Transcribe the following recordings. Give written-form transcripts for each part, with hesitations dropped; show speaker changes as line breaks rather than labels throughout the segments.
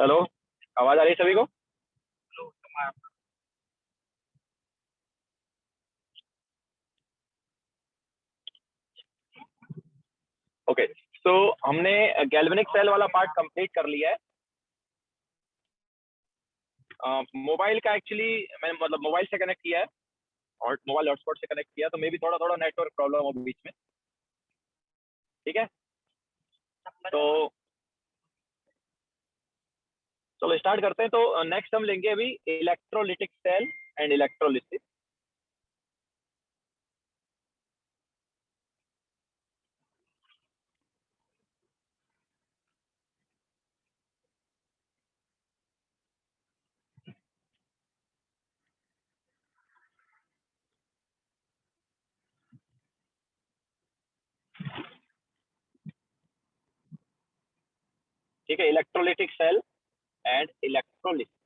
Hello, आवाज आ रही है सभी को? ओके। सो हमने गैल्वेनिक सेल वाला पार्ट कंप्लीट कर लिया है। मोबाइल का एक्चुअली मैंने मतलब मोबाइल से कनेक्ट किया है और मोबाइल हॉटस्पॉट से कनेक्ट किया, तो मे भी थोड़ा थोड़ा नेटवर्क प्रॉब्लम हो बीच में। ठीक है, तो चलो स्टार्ट करते हैं। तो नेक्स्ट हम लेंगे अभी इलेक्ट्रोलिटिक सेल एंड इलेक्ट्रोलिसिस। ठीक है, इलेक्ट्रोलिटिक सेल एंड इलेक्ट्रोलिसिस।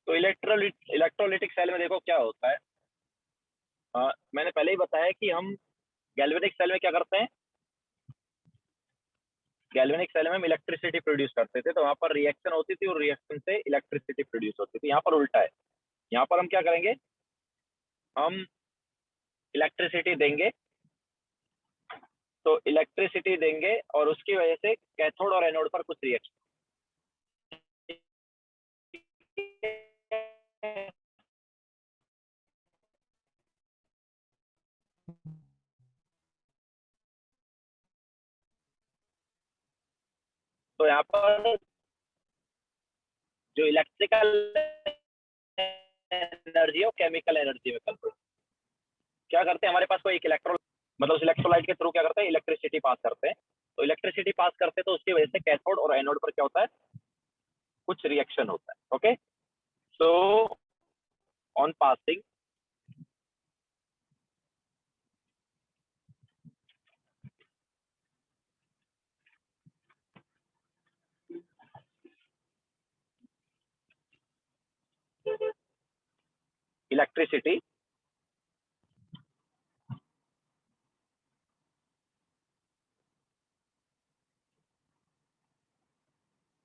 तो इलेक्ट्रोलिटिक सेल में देखो क्या होता है। मैंने पहले ही बताया कि हम गैल्वेनिक सेल में क्या करते हैं। गैल्वेनिक सेल में हम इलेक्ट्रिसिटी प्रोड्यूस करते थे, तो वहां पर रिएक्शन होती थी और रिएक्शन से इलेक्ट्रिसिटी प्रोड्यूस होती थी। यहाँ पर उल्टा है। यहाँ पर हम क्या करेंगे, हम इलेक्ट्रिसिटी देंगे। तो इलेक्ट्रिसिटी देंगे और उसकी वजह से कैथोड और एनोड पर कुछ रिएक्शन। तो यहाँ पर जो इलेक्ट्रिकल एनर्जी है वो केमिकल एनर्जी में कन्वर्ट। क्या करते हैं, हमारे पास कोई एक इलेक्ट्रो मतलब उस इलेक्ट्रोलाइट के थ्रू क्या करते हैं, इलेक्ट्रिसिटी पास करते हैं। तो इलेक्ट्रिसिटी पास करते हैं तो उसकी वजह से कैथोड और एनोड पर क्या होता है, कुछ रिएक्शन होता है। Okay, so on passing electricity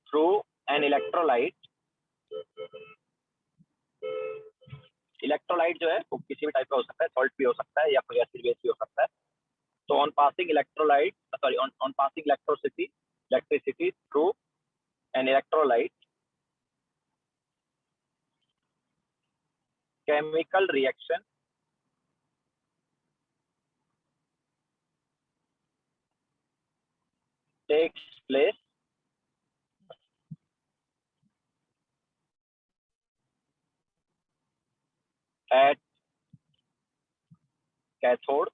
through an electrolyte। Electrolyte जो है वो किसी भी टाइप का हो सकता है, सॉल्ट भी हो सकता है या फिर एसिड बेस भी हो सकता है। तो on passing electrolyte sorry on passing electricity through an electrolyte, chemical reaction takes place at cathode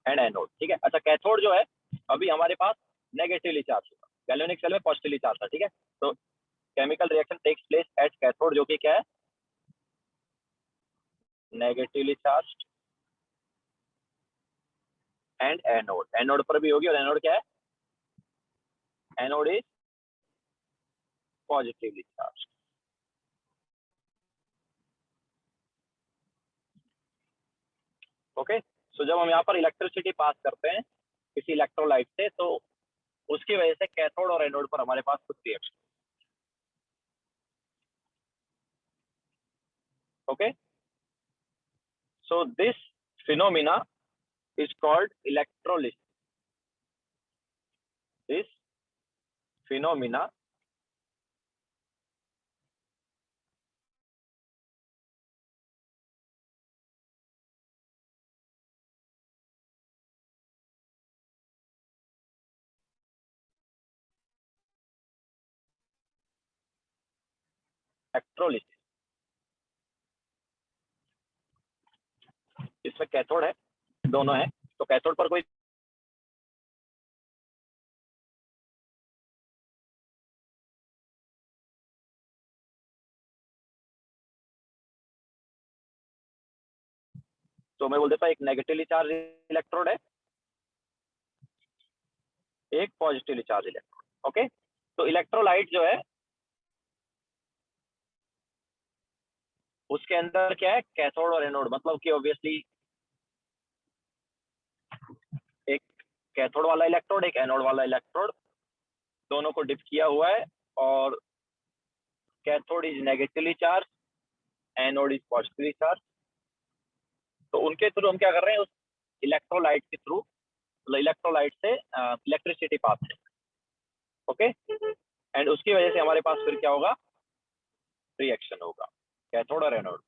and anode. ठीक है, अच्छा कैथोड जो है अभी हमारे पास नेगेटिवली चार्ज होगा, गैल्वेनिक सेल में पॉजिटिवली चार्ज था। ठीक है, तो chemical reaction takes place at cathode जो कि क्या है, negatively charge, and anode, anode पर भी होगी। और एनोड क्या है, anode is positively charge. Okay, सो जब हम यहाँ पर इलेक्ट्रिसिटी पास करते हैं किसी इलेक्ट्रोलाइट से, तो उसकी वजह से कैथोड और एनोड पर हमारे पास कुछ reaction. Okay, so this phenomena is called electrolysis। This phenomena electrolysis। इसमें कैथोड है, दोनों है। तो कैथोड पर कोई तो मैं बोल देता हूँ एक नेगेटिवली चार्ज इलेक्ट्रोड है, एक पॉजिटिवली चार्ज इलेक्ट्रोड। ओके, तो इलेक्ट्रोलाइट जो है उसके अंदर क्या है, कैथोड और एनोड, मतलब कि ऑब्वियसली एक कैथोड वाला इलेक्ट्रोड, एक एनोड वाला इलेक्ट्रोड, दोनों को डिप किया हुआ है, और cathode is negatively charge, anode is positively charge. तो उनके थ्रू हम क्या कर रहे हैं, उस इलेक्ट्रोलाइट के थ्रू, इलेक्ट्रोलाइट से इलेक्ट्रिसिटी पास है। ओके, एंड उसकी वजह से हमारे पास फिर क्या होगा, रिएक्शन होगा कैथोड और एनोड।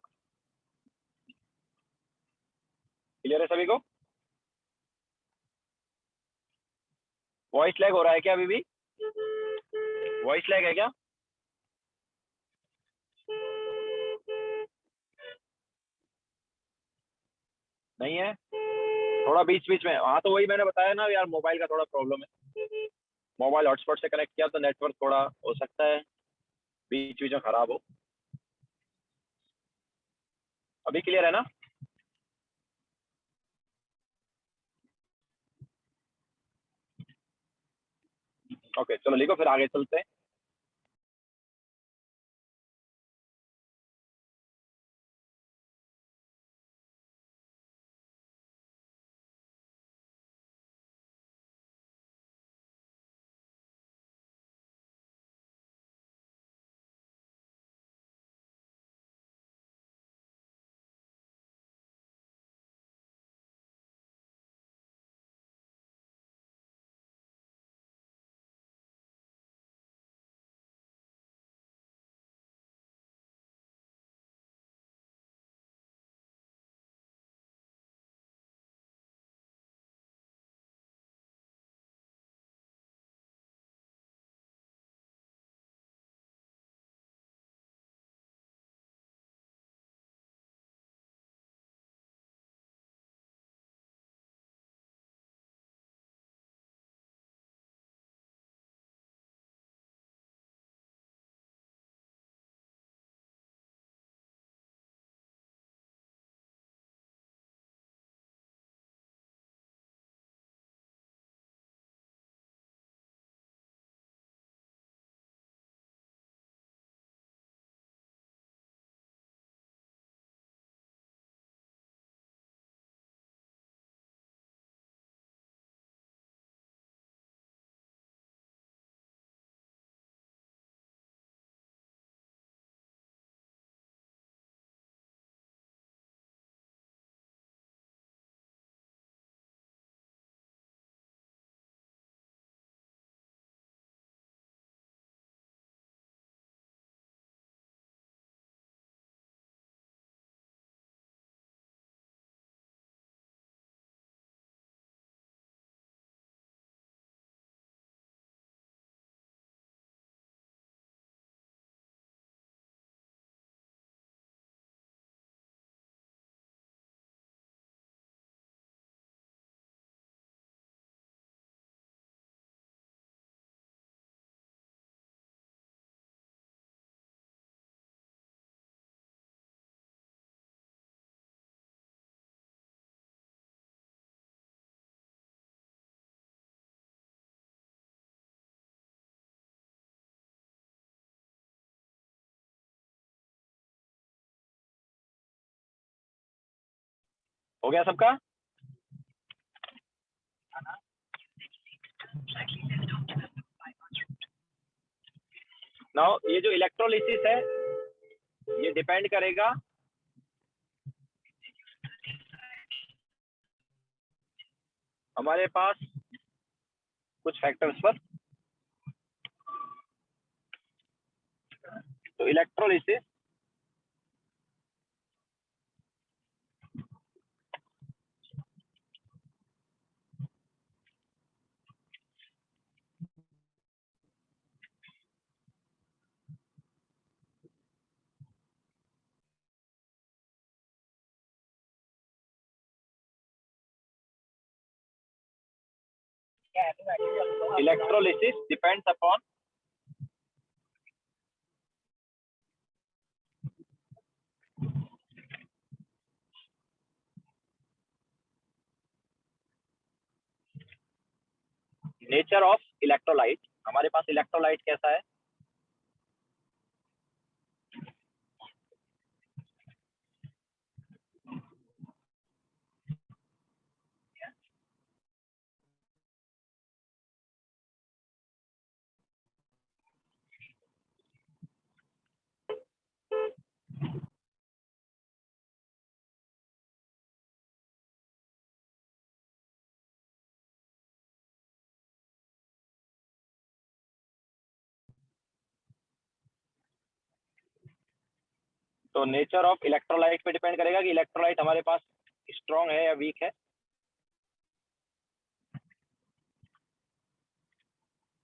क्लियर है सभी को? वॉइस लैग हो रहा है क्या अभी भी? वॉइस लैग है क्या? नहीं है? थोड़ा बीच बीच में, हाँ तो वही मैंने बताया ना यार, मोबाइल का थोड़ा प्रॉब्लम है। मोबाइल हॉटस्पॉट से कनेक्ट किया तो नेटवर्क थोड़ा हो सकता है बीच बीच में खराब हो। अभी क्लियर है ना? ओके चलो लिखो, फिर आगे चलते हैं। हो गया सबका? नाउ ये जो इलेक्ट्रोलिसिस है ये डिपेंड करेगा हमारे पास कुछ फैक्टर्स पर। तो electrolysis depends upon nature of electrolyte. हमारे पास पास इलेक्ट्रोलाइट कैसा है? तो नेचर ऑफ इलेक्ट्रोलाइट पे डिपेंड करेगा कि इलेक्ट्रोलाइट हमारे पास स्ट्रॉन्ग है या वीक है।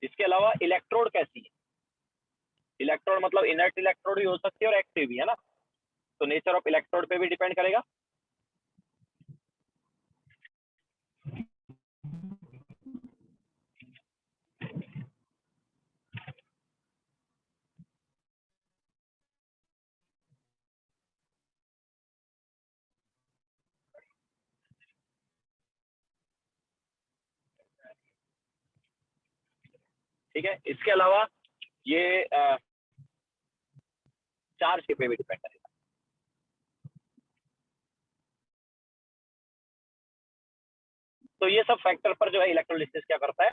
इसके अलावा इलेक्ट्रोड कैसी है? इलेक्ट्रोड मतलब इनर्ट इलेक्ट्रोड भी हो सकती है और एक्टिव भी, है ना? तो नेचर ऑफ इलेक्ट्रोड पे भी डिपेंड करेगा। ठीक है, इसके अलावा ये चार्ज पे भी डिपेंड करेगा। तो ये सब फैक्टर पर जो है इलेक्ट्रोलिसिस क्या करता है,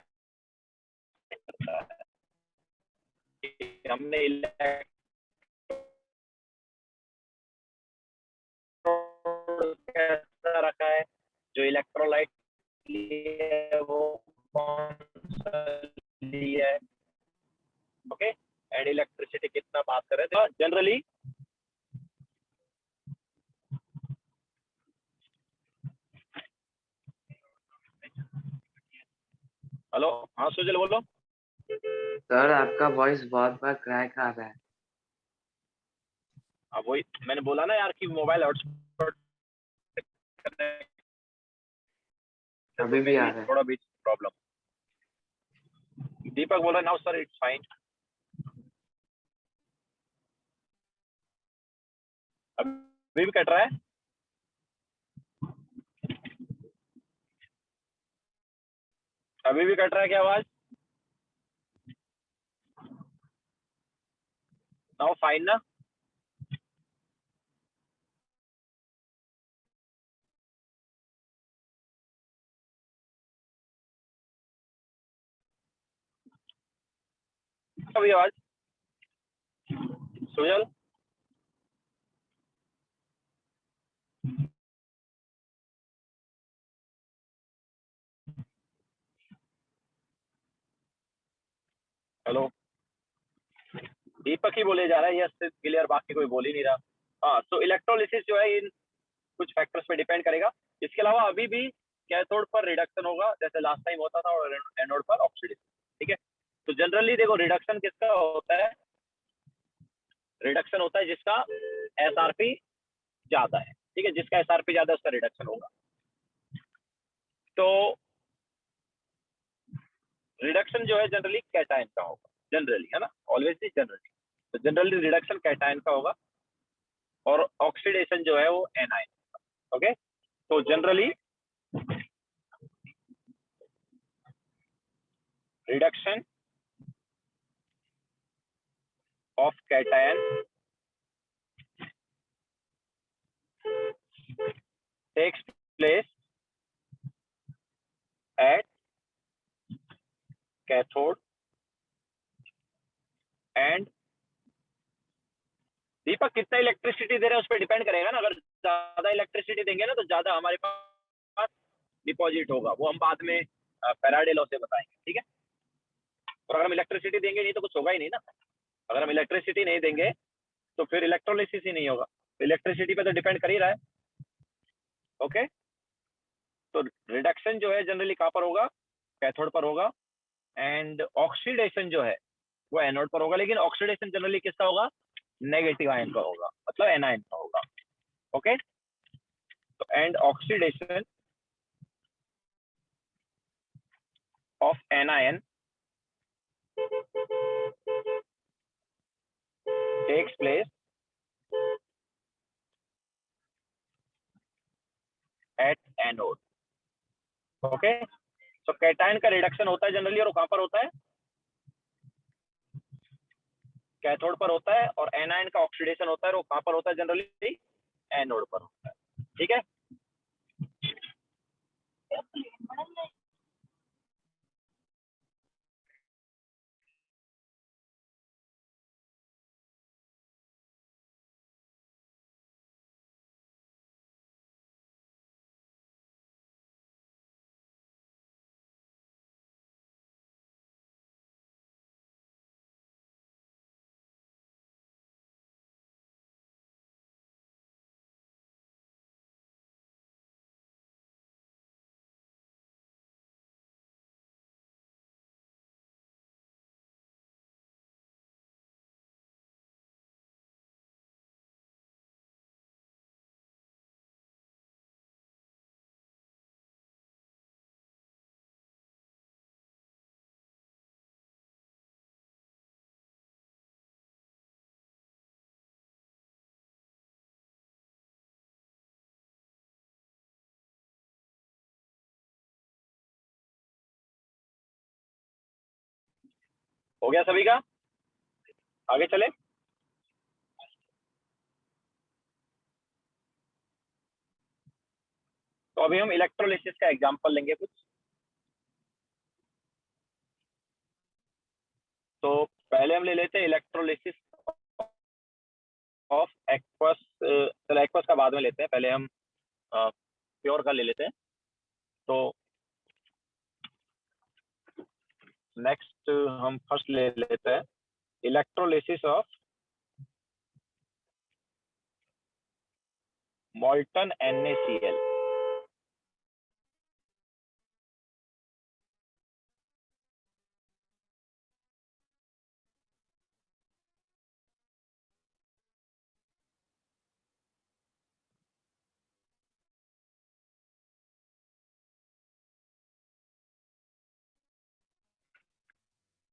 हमने इलेक्ट्रोड कैसा रखा है, जो इलेक्ट्रोलाइट है वो कौन सा लिया है, ओके, एंड इलेक्ट्रिसिटी कितना पास कर रहे थे जनरली। हेलो, हाँ सुजल बोलो।
सर आपका वॉइस बहुत बार क्रैक आ रहा है।
अब वही मैंने बोला ना यार कि मोबाइल हॉटस्पॉट
अभी भी आ रहा है।
थोड़ा बीच प्रॉब्लम। दीपक बोल रहा है नाउ सर इट्स फाइन। अभी भी कट रहा है? अभी भी कट रहा है क्या आवाज? नाउ फाइन ना? अभी आवाज सुजल? हेलो, दीपक ही बोले जा रहा है, यस क्लियर, बाकी कोई बोल ही नहीं रहा। हाँ, तो इलेक्ट्रोलिसिस जो है इन कुछ फैक्टर्स पे डिपेंड करेगा। इसके अलावा अभी भी कैथोड पर रिडक्शन होगा जैसे लास्ट टाइम होता था, और एनोड पर ऑक्सीडेशन। ठीक है, तो जनरली देखो रिडक्शन किसका होता है? रिडक्शन होता है जिसका एसआरपी ज्यादा है। ठीक है, जिसका एसआरपी ज्यादा है उसका रिडक्शन होगा। तो रिडक्शन जो है जनरली कैटायन का होगा, जनरली, है ना, ऑलवेज नहीं, जनरली। तो जनरली रिडक्शन कैटायन का होगा और ऑक्सीडेशन जो है वो एनायन का। ओके, तो generally reduction of cation takes place at cathode and दीपक कितना इलेक्ट्रिसिटी दे रहे हैं उस पर डिपेंड करेगा ना। अगर ज्यादा इलेक्ट्रिसिटी देंगे ना तो ज्यादा हमारे पास डिपॉजिट होगा, वो हम बाद में फैराडे लॉ से बताएंगे। ठीक है, और अगर हम इलेक्ट्रिसिटी देंगे नहीं तो कुछ होगा ही नहीं ना। अगर हम इलेक्ट्रिसिटी नहीं देंगे तो फिर इलेक्ट्रोलिसिस ही नहीं होगा। इलेक्ट्रिसिटी पे तो डिपेंड कर ही रहा है। ओके, तो रिडक्शन जो है जनरली कहाँ पर होगा? कैथोड पर होगा। एंड ऑक्सीडेशन जो है वो एनोड पर होगा, लेकिन ऑक्सीडेशन जनरली किसका होगा? नेगेटिव आयन का होगा, मतलब एनायन का होगा। ओके, तो and oxidation of anion takes place at anode. Okay, तो कैटायन का रिडक्शन होता है जनरली, और वो कहां पर होता है? कैथोड पर होता है, और एनायन का ऑक्सीडेशन होता है, वो कहाँ पर होता है जनरली? एनोड पर होता है। ठीक है, हो गया सभी का? आगे चले। तो अभी हम इलेक्ट्रोलिसिस का एग्जांपल लेंगे कुछ। तो पहले हम ले लेते हैं इलेक्ट्रोलिसिस ऑफ एक्वस। चलो एक्वस का बाद में लेते हैं, पहले हम प्योर का ले लेते हैं। तो नेक्स्ट हम फर्स्ट ले लेते हैं electrolysis of molten NaCl।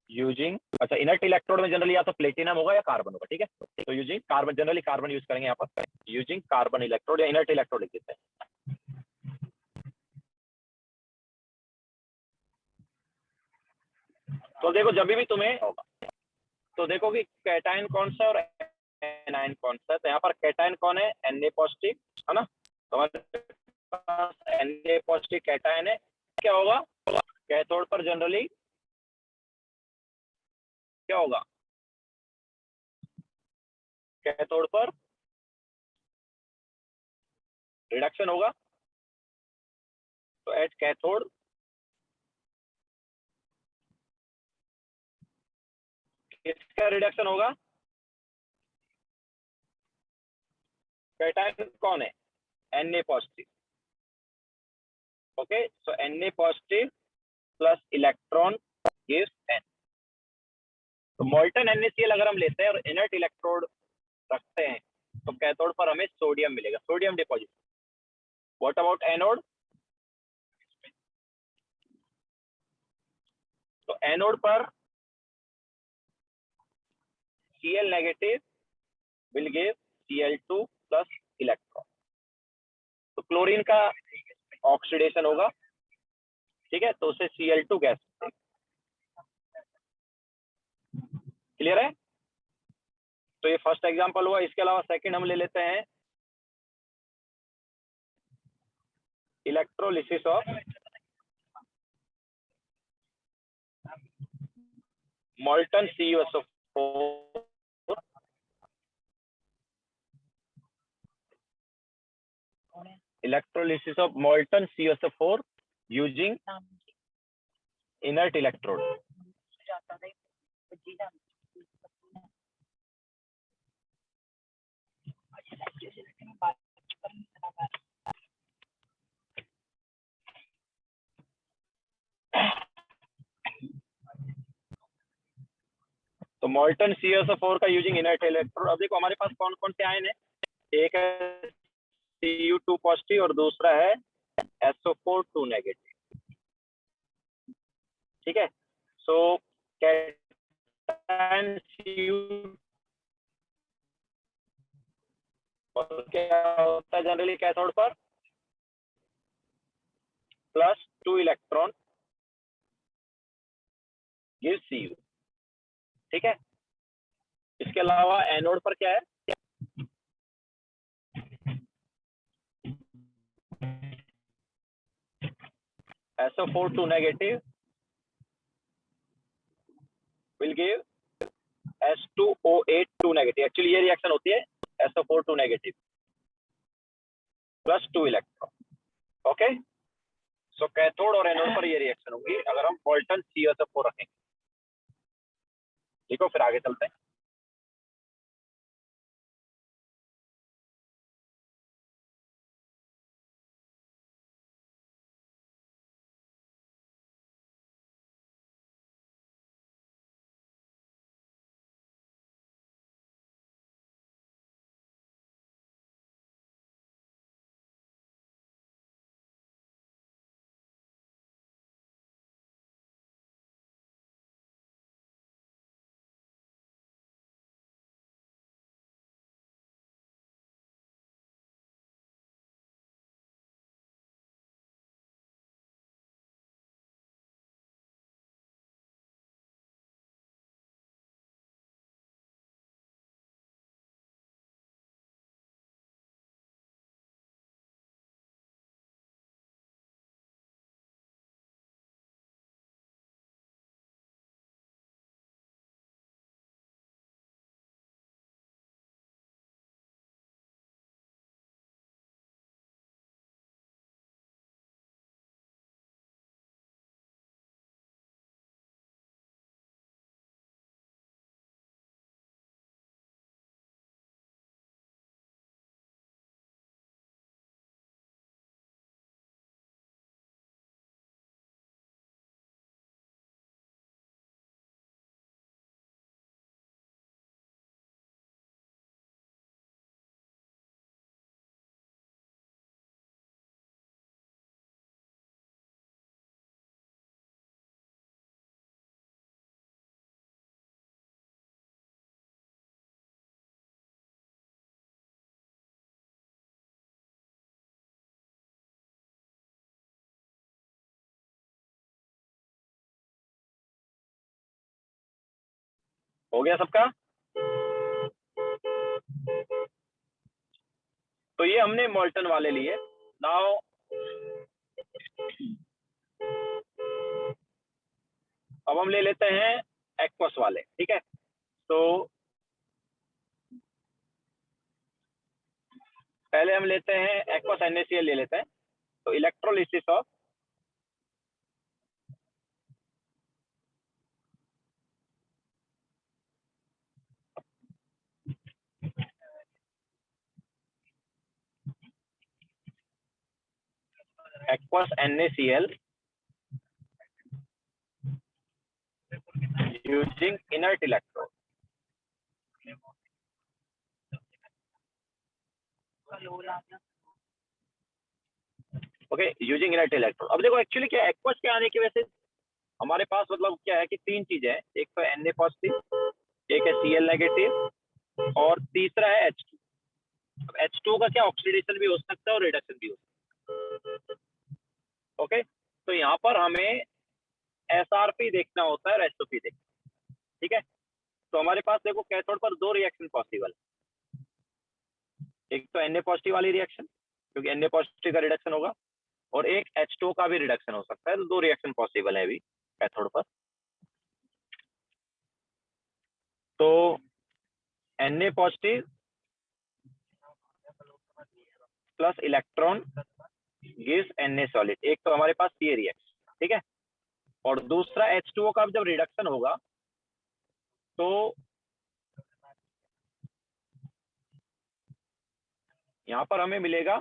Using, अच्छा इनर्ट इलेक्ट्रोड में जनरली या तो प्लेटिनम होगा या कार्बन होगा। ठीक है, तो using carbon, generally carbon use करेंगे यहाँ पर। यूजिंग कार्बन इलेक्ट्रोड या इनर्ट इलेक्ट्रोड लिख देते हैं। तो देखो जब भी तुम्हें होगा तो देखो कि कैटायन कौन सा और एनायन कौन सा है। तो यहाँ पर कैटायन कौन है? Na पॉजिटिव, है ना। तो हमारे पास Na पॉजिटिव कैटायन है। क्या होगा कैथोड पर जनरली? क्या होगा कैथोड पर? रिडक्शन होगा। तो एट कैथोड किसका रिडक्शन होगा? कैटायन कौन है? Na positive. ओके, सो Na positive plus electron gives N। तो मोल्टन NaCl अगर हम लेते हैं और इनर्ट इलेक्ट्रोड रखते हैं तो कैथोड पर हमें सोडियम मिलेगा, sodium deposit. What about anode? तो एनोड पर Cl negative will give Cl2 plus electron. तो क्लोरीन का ऑक्सीडेशन होगा। ठीक है, तो उसे Cl2 गैस। क्लियर है? तो ये फर्स्ट एग्जांपल हुआ। इसके अलावा सेकंड हम ले लेते हैं electrolysis of molten CuSO4 electrolysis of molten CuSO4 using inert electrode। तो molten CuSO4 का यूजिंग इनर्ट इलेक्ट्रोड। अब देखो हमारे पास कौन कौन से आयन है। एक है Cu2 पॉजिटिव और दूसरा है SO4 2 नेगेटिव। ठीक है, सो कैटायन Cu और क्या होता है जनरली कैथोड पर? Plus 2 electron give Cu। ठीक है, इसके अलावा एनोड पर क्या है? SO4 2 negative will give H2O8 2 negative. Actually ये रिएक्शन होती है SO4 2 negative plus 2 electron. Okay, so cathode और एनोड पर ये रिएक्शन होगी अगर हम मोल्टन CuSO4 रखेंगे. ठीक हो, फिर आगे चलते हैं. हो गया सबका? तो ये हमने मोल्टन वाले लिए. नाउ अब हम ले लेते हैं एक्वस वाले. ठीक है, तो पहले हम लेते हैं एक्वस NaCl ले लेते हैं. तो electrolysis of aqueous NaCl using inert electrode. Okay, using inert electrode. अब देखो एक्चुअली क्या एक्वस के आने की वजह से हमारे पास मतलब क्या है कि तीन चीजें हैं. एक तो Na पॉजिटिव, एक है Cl नेगेटिव और तीसरा है H2. अब H2 का क्या ऑक्सीडेशन भी हो सकता है और रिडक्शन भी हो सकता है. ओके, तो यहाँ पर हमें SRP देखना होता है और SOP देखना. ठीक है, तो हमारे पास देखो कैथोड पर दो रिएक्शन पॉसिबल है. एक तो Na पॉजिटिव वाली रिएक्शन क्योंकि Na पॉजिटिव का रिडक्शन होगा और एक H2 का भी रिडक्शन हो सकता है. तो दो रिएक्शन पॉसिबल है अभी कैथोड पर. तो Na positive plus electron gives Na solid. एक तो हमारे पास ये रिएक्शन. ठीक है, और दूसरा H2O का जब रिडक्शन होगा तो यहाँ पर हमें मिलेगा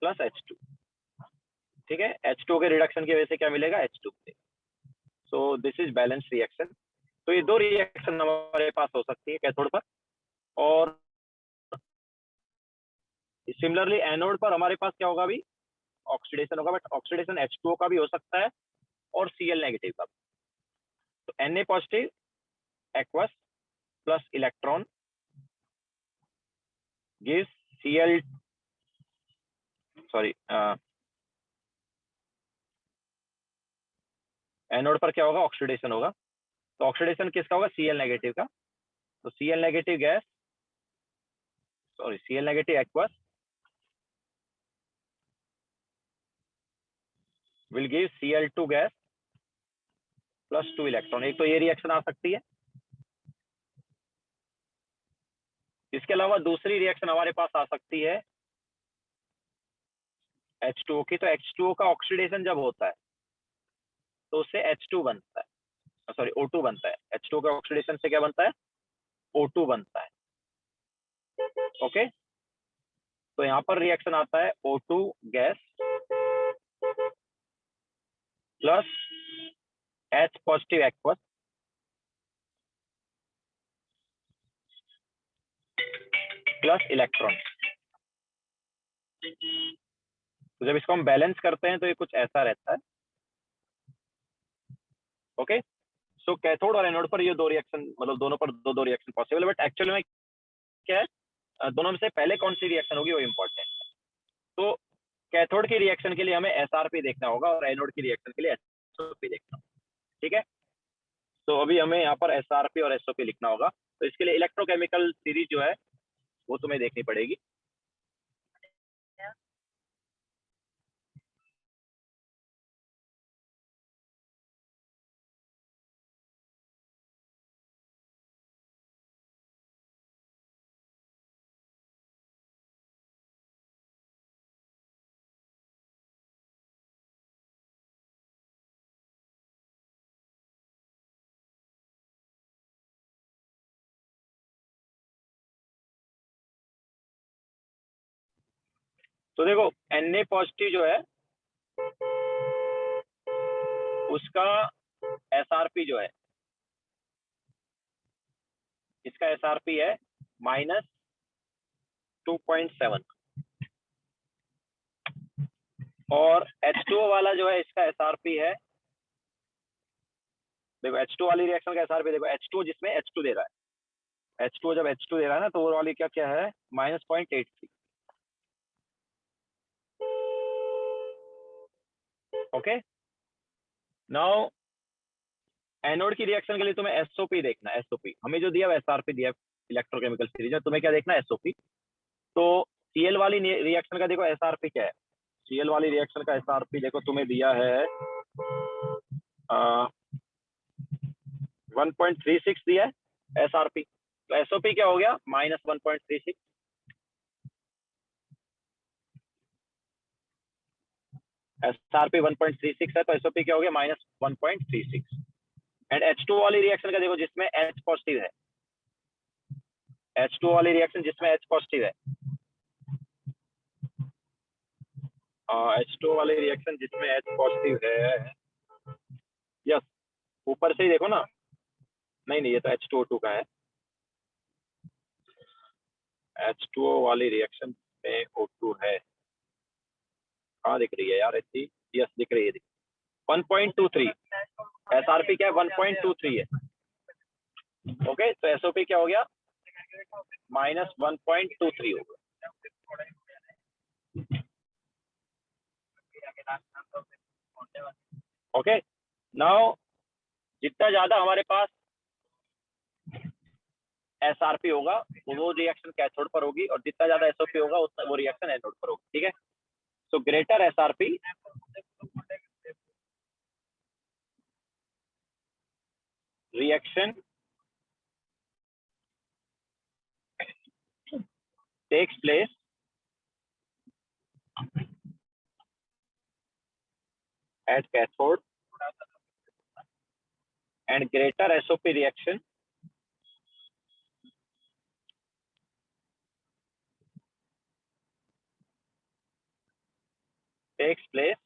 प्लस H2. ठीक है, H2O के रिडक्शन की वजह से क्या मिलेगा? H2. So this is balance reaction. तो ये दो रिएक्शन हमारे पास हो सकती है कैथोड पर. और सिमिलरली एनोड पर हमारे पास क्या होगा? अभी ऑक्सीडेशन होगा, बट ऑक्सीडेशन H2O का भी हो सकता है और Cl नेगेटिव का. तो Na positive aqueous plus electron gives Cl, sorry anode पर क्या होगा, ऑक्सीडेशन होगा। तो ऑक्सीडेशन किसका होगा, Cl नेगेटिव का। तो Cl negative gas, sorry Cl negative aqueous will give Cl2 gas plus 2 electron. एक तो ये रिएक्शन आ सकती है। इसके अलावा दूसरी रिएक्शन हमारे पास आ सकती है H2O की। तो H2O का ऑक्सीडेशन जब होता है तो उससे H2 बनता है, सॉरी O2 बनता है। H2O का ऑक्सीडेशन से क्या बनता है, O2 बनता है। ओके, तो यहाँ पर रिएक्शन आता है O2 gas plus H positive aqueous plus electron. तो जब इसको हम बैलेंस करते हैं तो ये कुछ ऐसा रहता है। ओके, सो कैथोड और एनोड पर ये दो रिएक्शन, मतलब दोनों पर दो दो रिएक्शन पॉसिबल है, बट एक्चुअली में क्या है, दोनों में से पहले कौन सी रिएक्शन होगी वो इंपॉर्टेंट है। तो कैथोड की रिएक्शन के लिए हमें SRP देखना होगा और एनोड की रिएक्शन के लिए SOP देखना होगा। ठीक है, तो अभी हमें यहाँ पर SRP और SOP लिखना होगा। तो इसके लिए इलेक्ट्रोकेमिकल सीरीज जो है वो तुम्हें देखनी पड़ेगी। तो देखो Na पॉजिटिव जो है उसका SRP जो है, इसका SRP है -2.7 और H2O वाला जो है इसका SRP है, देखो H2 वाली रिएक्शन का SRP देखो, H2 जिसमें H2 दे रहा है, H2 जब H2 दे रहा है ना, तो वो वाली क्या क्या है, -0.83। ओके, नाउ एनोड की रिएक्शन के लिए तुम्हें SOP देखना है। SOP हमें जो दिया है SRP दिया है इलेक्ट्रोकेमिकल सीरीज में, तुम्हें क्या देखना है, SOP। तो Cl वाली रिएक्शन का देखो SRP क्या है, Cl वाली रिएक्शन का SRP देखो तुम्हें दिया है 1.36 दिया है SRP। तो SOP क्या हो गया, -1.36। SRP 1.36 है तो SOP क्या हो गया, -1.36। एंड H2 वाली रिएक्शन का देखो जिसमें H पॉजिटिव है, H2 वाली रिएक्शन जिसमें H पॉजिटिव है, H2 वाली रिएक्शन जिसमें H पॉजिटिव है, यस, ऊपर से ही देखो ना, नहीं नहीं ये तो H2O2 का है। H2O वाली रिएक्शन में O2 है, कहाँ दिख रही है यार ऐसी, यस दिख रही है, 1.23। SRP क्या है, 1.23 है। ओके, तो SOP क्या हो गया, -1.23 होगा। ओके, नाउ जितना ज्यादा हमारे पास SRP होगा वो रिएक्शन कैथोड पर होगी, और जितना ज्यादा SOP होगा उतना वो रिएक्शन एनोड पर होगी। ठीक है, तो greater SRP reaction takes place at cathode and greater SOP reaction takes place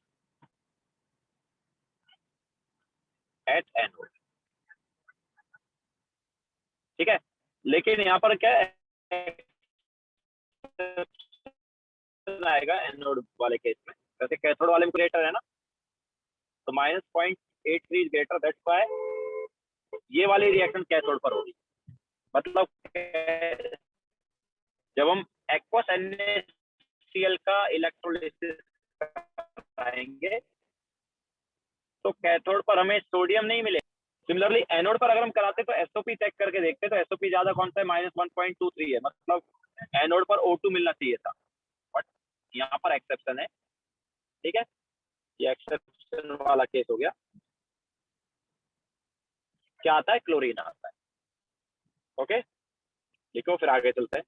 at anode। ठीक है, लेकिन यहाँ पर क्या है आएगा एनोड वाले केस में, जैसे कैथोड वाले में ग्रेटर है ना, तो -0.83 इज ग्रेटर, दैट्स व्हाई ये वाली रिएक्शन कैथोड पर होगी। मतलब जब हम एक्वस NaCl का इलेक्ट्रोलिसिस कराएंगे तो कैथोड पर हमें सोडियम नहीं मिले। सिमिलरली एनोड पर अगर हम कराते तो एसओपी चेक करके देखते तो एसओपी ज्यादा कौन सा है, -1.23 है, मतलब एनोड पर O2 मिलना चाहिए था, बट यहाँ पर एक्सेप्शन है। ठीक है, ये एक्सेप्शन वाला केस हो गया। क्या आता है, क्लोरीन आता है। ओके, लिखो फिर आगे चलते हैं।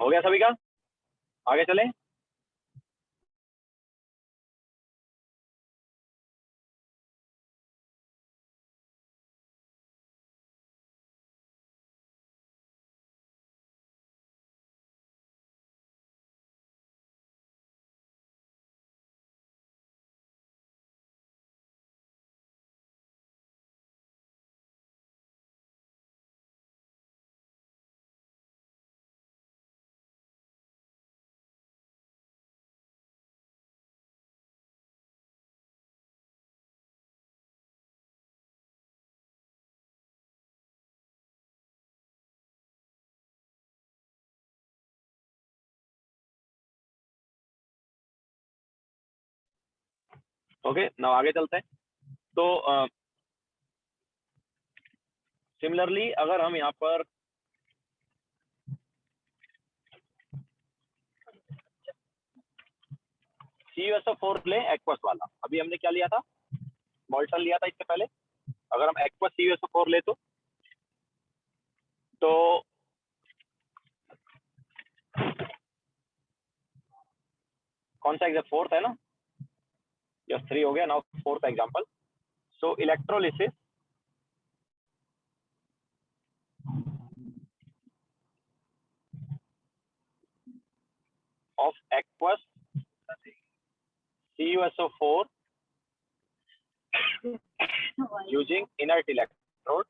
हो गया सभी का, आगे चले। ओके, नाउ आगे चलते हैं। तो सिमिलरली अगर हम यहाँ पर CuSO4 ले एक्वस वाला, अभी हमने क्या लिया था, मॉल्टन लिया था इससे पहले। अगर हम एक्वस CuSO4 ले तो कौन सा एग्जाम, फोर्थ है ना, यस 3 हो गया, now fourth example. So electrolysis of aqueous CuSO4 using inert electrode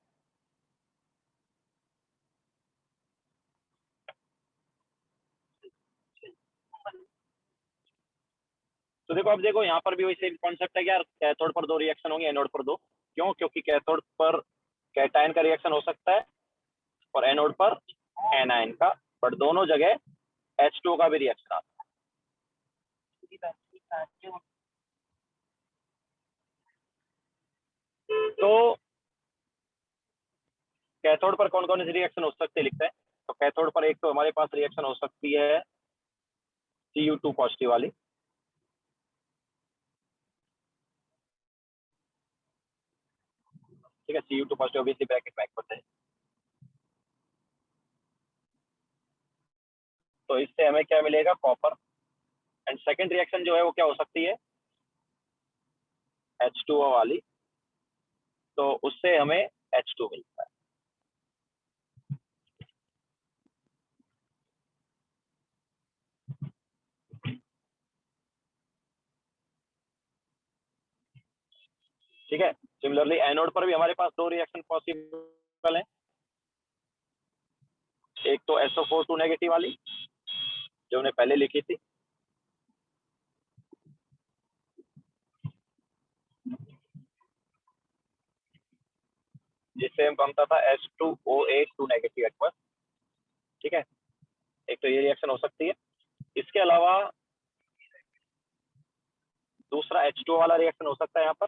तो देखो, अब देखो यहाँ पर भी वही सेम कॉन्सेप्ट है कि यार कैथोड पर 2 रिएक्शन होंगे, एनोड पर 2। क्यों? क्योंकि कैथोड पर कैटायन का रिएक्शन हो सकता है और एनोड पर एनायन का, बट दोनों जगह H2O का भी रिएक्शन आता है। तो कैथोड पर कौन कौन सी रिएक्शन हो सकती है लिखते हैं। तो कैथोड पर एक तो हमारे पास रिएक्शन हो सकती है Cu2 पॉजिटिव वाली, ठीक है, Cu2 पॉजिटिव ऑब्वियसली ब्रैकेट में एक्वस है। तो इससे हमें क्या मिलेगा, कॉपर। एंड सेकंड रिएक्शन जो है वो क्या हो सकती है, H2O वाली, तो उससे हमें H2 मिलता है। ठीक है, सिमिलरली एनोड पर भी हमारे पास 2 रिएक्शन पॉसिबल है, एक तो SO4 2 नेगेटिव वाली जो हमने पहले लिखी थी, जिससे हम बनता था H2OH 2 नेगेटिव एक्वस। ठीक है, एक तो ये रिएक्शन हो सकती है। इसके अलावा दूसरा H2O वाला रिएक्शन हो सकता है यहाँ पर।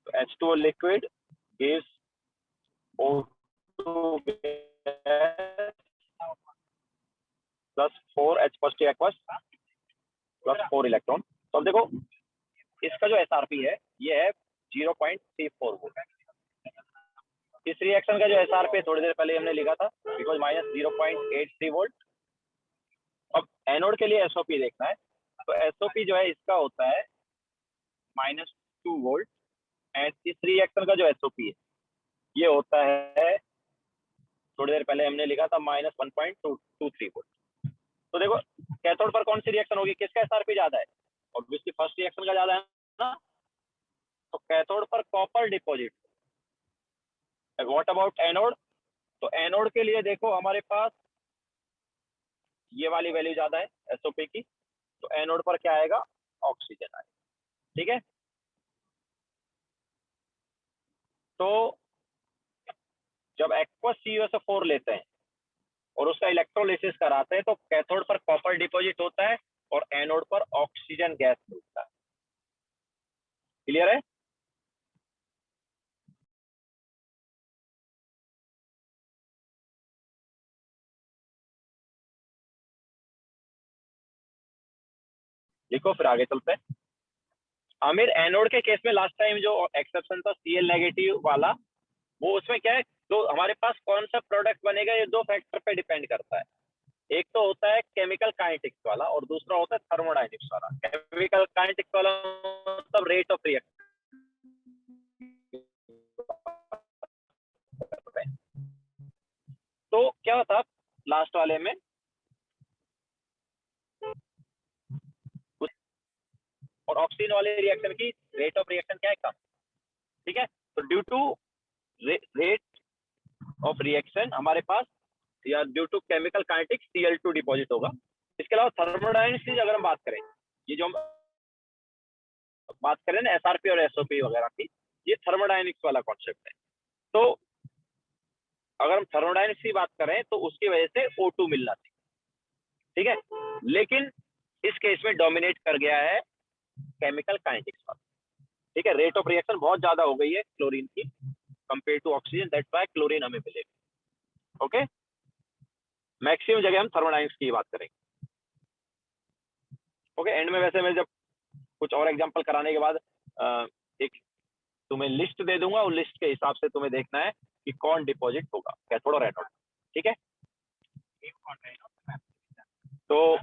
तो H2O liquid gives O2 plus 4H positive aqueous plus 4 electron. तो अब देखो इसका जो SRP है ये है 0.34 वोल्ट। इस रिएक्शन का जो SRP थोड़ी देर पहले हमने लिखा था, इट वाज -0.83 वोल्ट। अब एनोड के लिए SOP देखना है, तो SOP जो है इसका होता है -2 वोल्ट। एंड इस रिएक्शन का जो SOP है ये होता है, थोड़ी देर पहले हमने लिखा था -1.23 वोल्ट। तो देखो कैथोड पर कौन सी रिएक्शन होगी, किसका SRP ज्यादा है, ऑब्वियसली फर्स्ट रिएक्शन का ज्यादा है ना। तो कैथोड पर copper deposit. What about anode, तो एनोड के लिए देखो हमारे पास ये वाली वैल्यू ज्यादा है SOP की, तो एनोड पर क्या आएगा, ऑक्सीजन आएगा। ठीक है, तो जब एक्वस CuSO4 लेते हैं और उसका इलेक्ट्रोलिसिस कराते हैं तो कैथोड पर कॉपर डिपॉजिट होता है और एनोड पर ऑक्सीजन गैस मिलता है। क्लियर है? लिखो फिर आगे चलते हैं। आमिर, एनोड के केस में लास्ट टाइम जो एक्सेप्शन था Cl नेगेटिव वाला, वो उसमें क्या है, तो हमारे पास कौन सा प्रोडक्ट बनेगा ये 2 फैक्टर पे डिपेंड करता है। एक तो होता है केमिकल काइनेटिक्स वाला और दूसरा होता है थर्मोडायनेमिक्स वाला। केमिकल काइनेटिक्स वाला मतलब रेट ऑफ रिएक्शन, तो क्या होता लास्ट वाले में, और ऑक्सीजन वाले रिएक्शन की रेट ऑफ रिएक्शन क्या है, कम। ठीक है, तो due to rate of reaction हमारे पास, या due to chemical kinetics Cl2 deposit होगा। इसके अलावा थर्मोडायनेमिक्स की अगर हम बात करें, ये जो हम बात करें ना SRP और SOP वगैरह की, ये थर्मोडायनेमिक्स वाला कॉन्सेप्ट है। तो अगर हम थर्मोडायनेमिक्स की बात करें तो उसकी वजह से O2 मिलना चाहिए। ठीक है, लेकिन इस केस में डोमिनेट कर गया है केमिकल काइनेटिक्स वाला। ठीक है, रेट ऑफ रिएक्शन बहुत ज्यादा हो गई है क्लोरीन की compare to oxygen, that's why chlorine हमें मिलेगा। ओके, मैक्सिमम जगह हम थर्मोडायनेमिक्स की बात करेंगे। ओके, एंड में वैसे मैं जब कुछ और एग्जांपल कराने के बाद एक तुम्हें लिस्ट दे दूंगा, उस लिस्ट के हिसाब से तुम्हें देखना है कि कौन डिपॉजिट होगा, कैथोड और एनोड। ठीक है, तो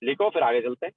लिखो, फिर आगे चलते हैं।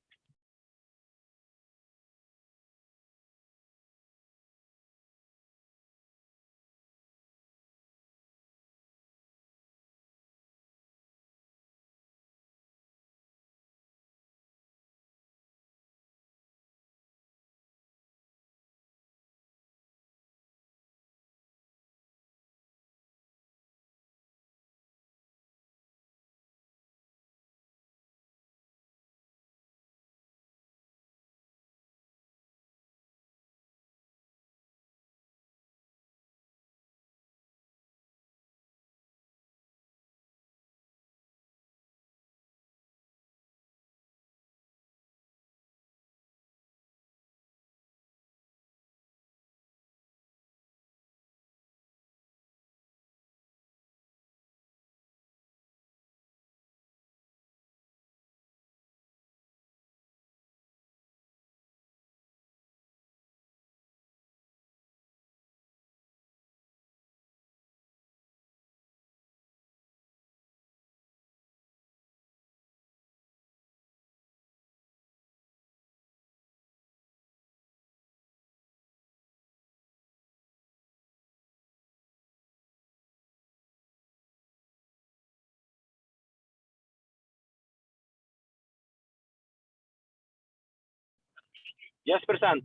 यस प्रशांत,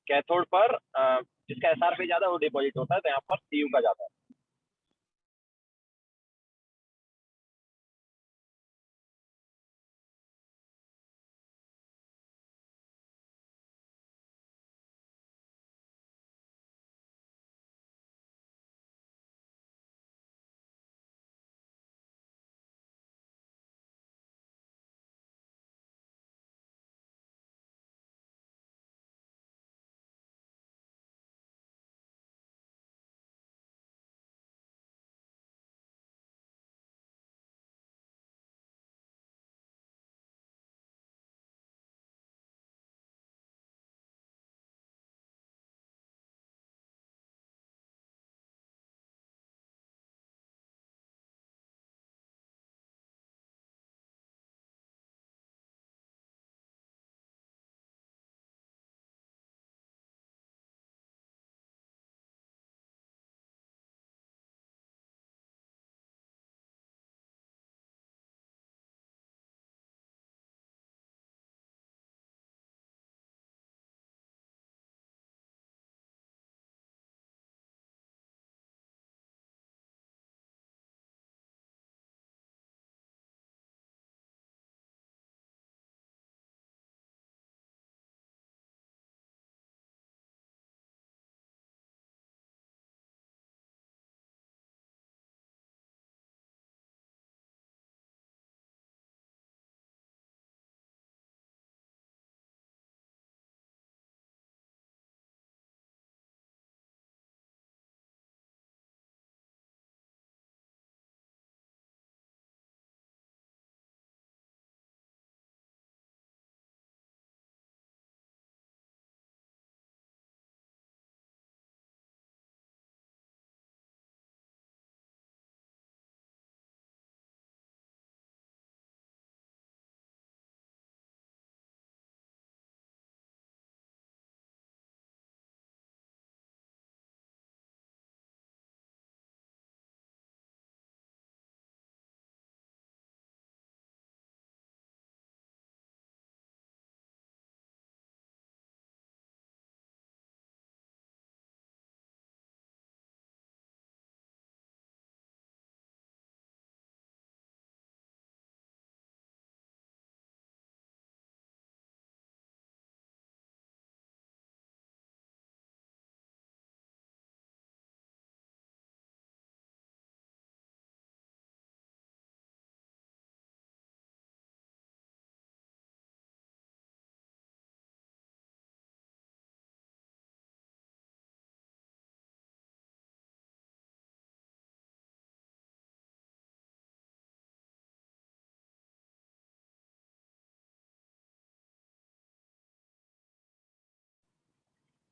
कैथोड पर जिसका एसआर पे ज्यादा वो डिपॉजिट होता है, तो यहाँ पर सीयू का ज्यादा है।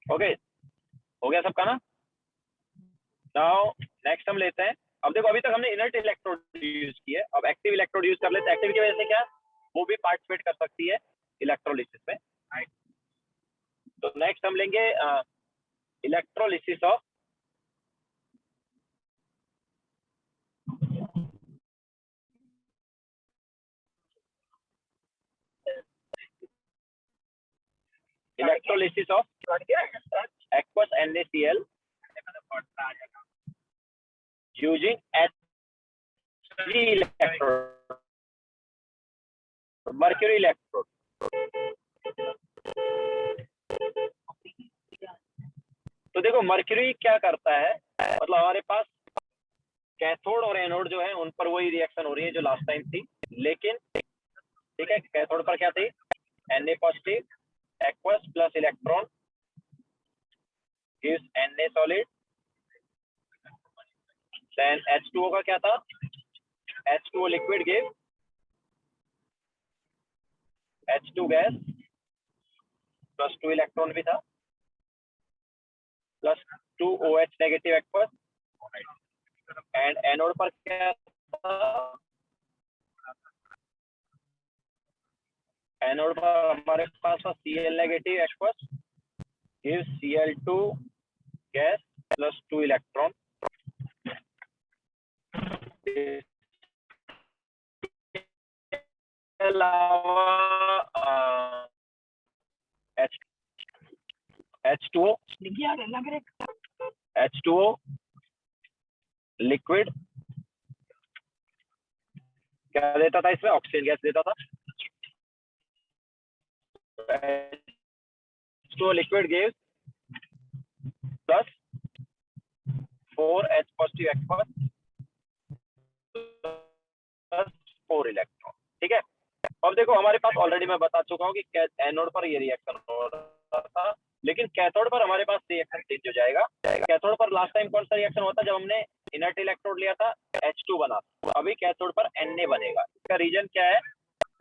ओके, हो गया सबका ना। नाउ नेक्स्ट हम लेते हैं, अब देखो अभी तक हमने इनर्ट इलेक्ट्रोड यूज की है, अब एक्टिव इलेक्ट्रोड यूज कर लेते हैं। एक्टिव की वजह से क्या, वो भी पार्टिसिपेट कर सकती है इलेक्ट्रोलिसिस में। तो नेक्स्ट हम लेंगे electrolysis of electrolysis of aqueous NaCl using H3 electrode, mercury electrode। तो देखो मर्क्यूरी क्या करता है, मतलब हमारे पास कैथोड और एनोड जो है उन पर वही रिएक्शन हो रही है जो लास्ट टाइम थी, लेकिन ठीक है कैथोड पर क्या थी, Na positive aqueous plus electron gives Na solid, then H2O का क्या था, H2O liquid give H2 gas plus 2 electron भी था plus 2 OH negative aqueous, and anode पर क्या था, एनोड पर हमारे पास Cl negative aqueous gives Cl2 gas plus 2 electron, अलावा H2O लिक्विड क्या देता था, इसमें ऑक्सीजन गैस देता था। H2O liquid gives plus 4H positive aqueous plus 4 electron. ठीक है, अब देखो हमारे पास ऑलरेडी मैं बता चुका हूँ कि एनोड पर ये रिएक्शन हो रहा था, लेकिन कैथोड पर हमारे पास रिएक्शन चेंज हो जाएगा। कैथोड पर लास्ट टाइम कौन सा रिएक्शन होता जब हमने इनर्ट इलेक्ट्रोड लिया था, H2 बना, अभी कैथोड पर Na बनेगा। इसका रीजन क्या है,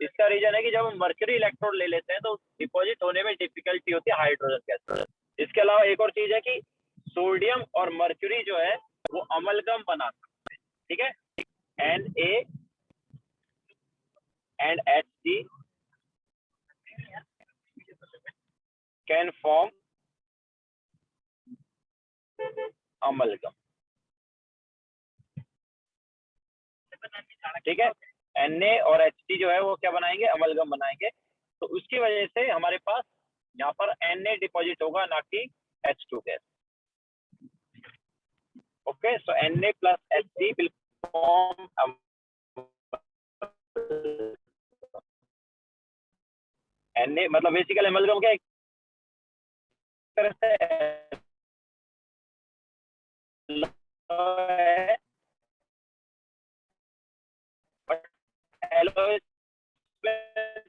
इसका रीजन है कि जब हम मर्क्यूरी इलेक्ट्रोड ले लेते हैं तो डिपॉजिट होने में डिफिकल्टी होती है हाइड्रोजन गैस। इसके अलावा एक और चीज है कि सोडियम और मर्क्यूरी जो है वो अमलगम बना सकते हैं। ठीक है, Na and Hg can form amalgam। ठीक है, Na और Hg जो है वो क्या बनाएंगे, अमलगम बनाएंगे। तो उसकी वजह से हमारे पास यहाँ पर Na डिपॉजिट होगा, ना कि H2 gas. Okay, so Na plus Hg will form Na, मतलब बेसिकली अमलगम क्या है, एक तरह से एलॉय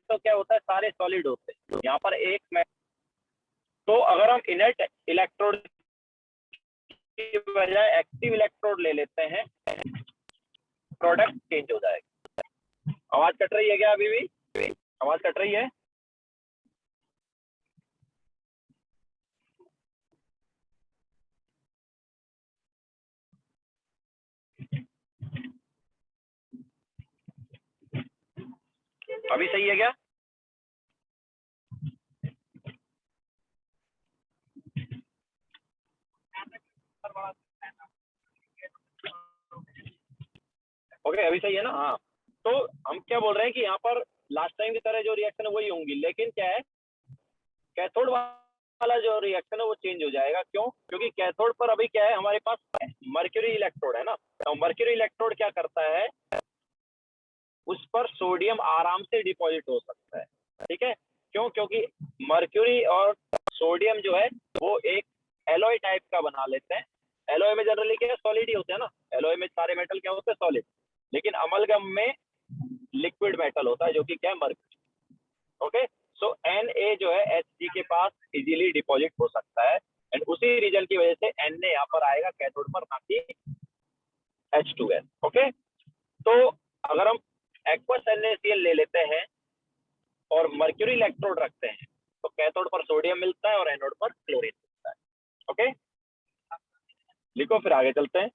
तो क्या होता है, सारे सॉलिड होते हैं, यहाँ पर एक में। तो अगर हम इनर्ट इलेक्ट्रोड की बजाय एक्टिव इलेक्ट्रोड ले लेते हैं, प्रोडक्ट चेंज हो जाएगा। आवाज कट रही है क्या, अभी भी आवाज कट रही है? अभी सही है क्या? ओके, अभी सही है ना? हाँ, तो हम क्या बोल रहे हैं कि यहाँ पर लास्ट टाइम की तरह जो रिएक्शन है वही होंगी, लेकिन क्या है, कैथोड वाला जो रिएक्शन है वो चेंज हो जाएगा। क्यों? क्योंकि कैथोड पर अभी क्या है, हमारे पास मर्क्यूरी इलेक्ट्रोड है ना, तो मर्क्यूरी इलेक्ट्रोड क्या करता है, उस पर सोडियम आराम से डिपॉजिट हो सकता है। ठीक है, क्यों? क्योंकि मर्क्यूरी और सोडियम जो है वो एक एलॉय टाइप का बना लेते हैं। एलॉय में जनरली क्या सॉलिड ही होते हैं ना, एलॉय में सारे मेटल क्या होते हैं, सॉलिड, लेकिन अमलगम में लिक्विड मेटल होता है जो कि क्या है, मर्क्यूरी। ओके, सो Na जो है Hg के पास इजीली डिपॉजिट हो सकता है, एंड उसी रीजन की वजह से Na यहाँ पर आएगा कैथोड पर, ना कि H2 गैस। ओके, तो अगर हम एक्वस NaCl ले लेते हैं और मर्क्यूरी इलेक्ट्रोड रखते हैं तो कैथोड पर सोडियम मिलता है और एनोड पर क्लोरीन मिलता है। ओके, लिखो फिर आगे चलते हैं।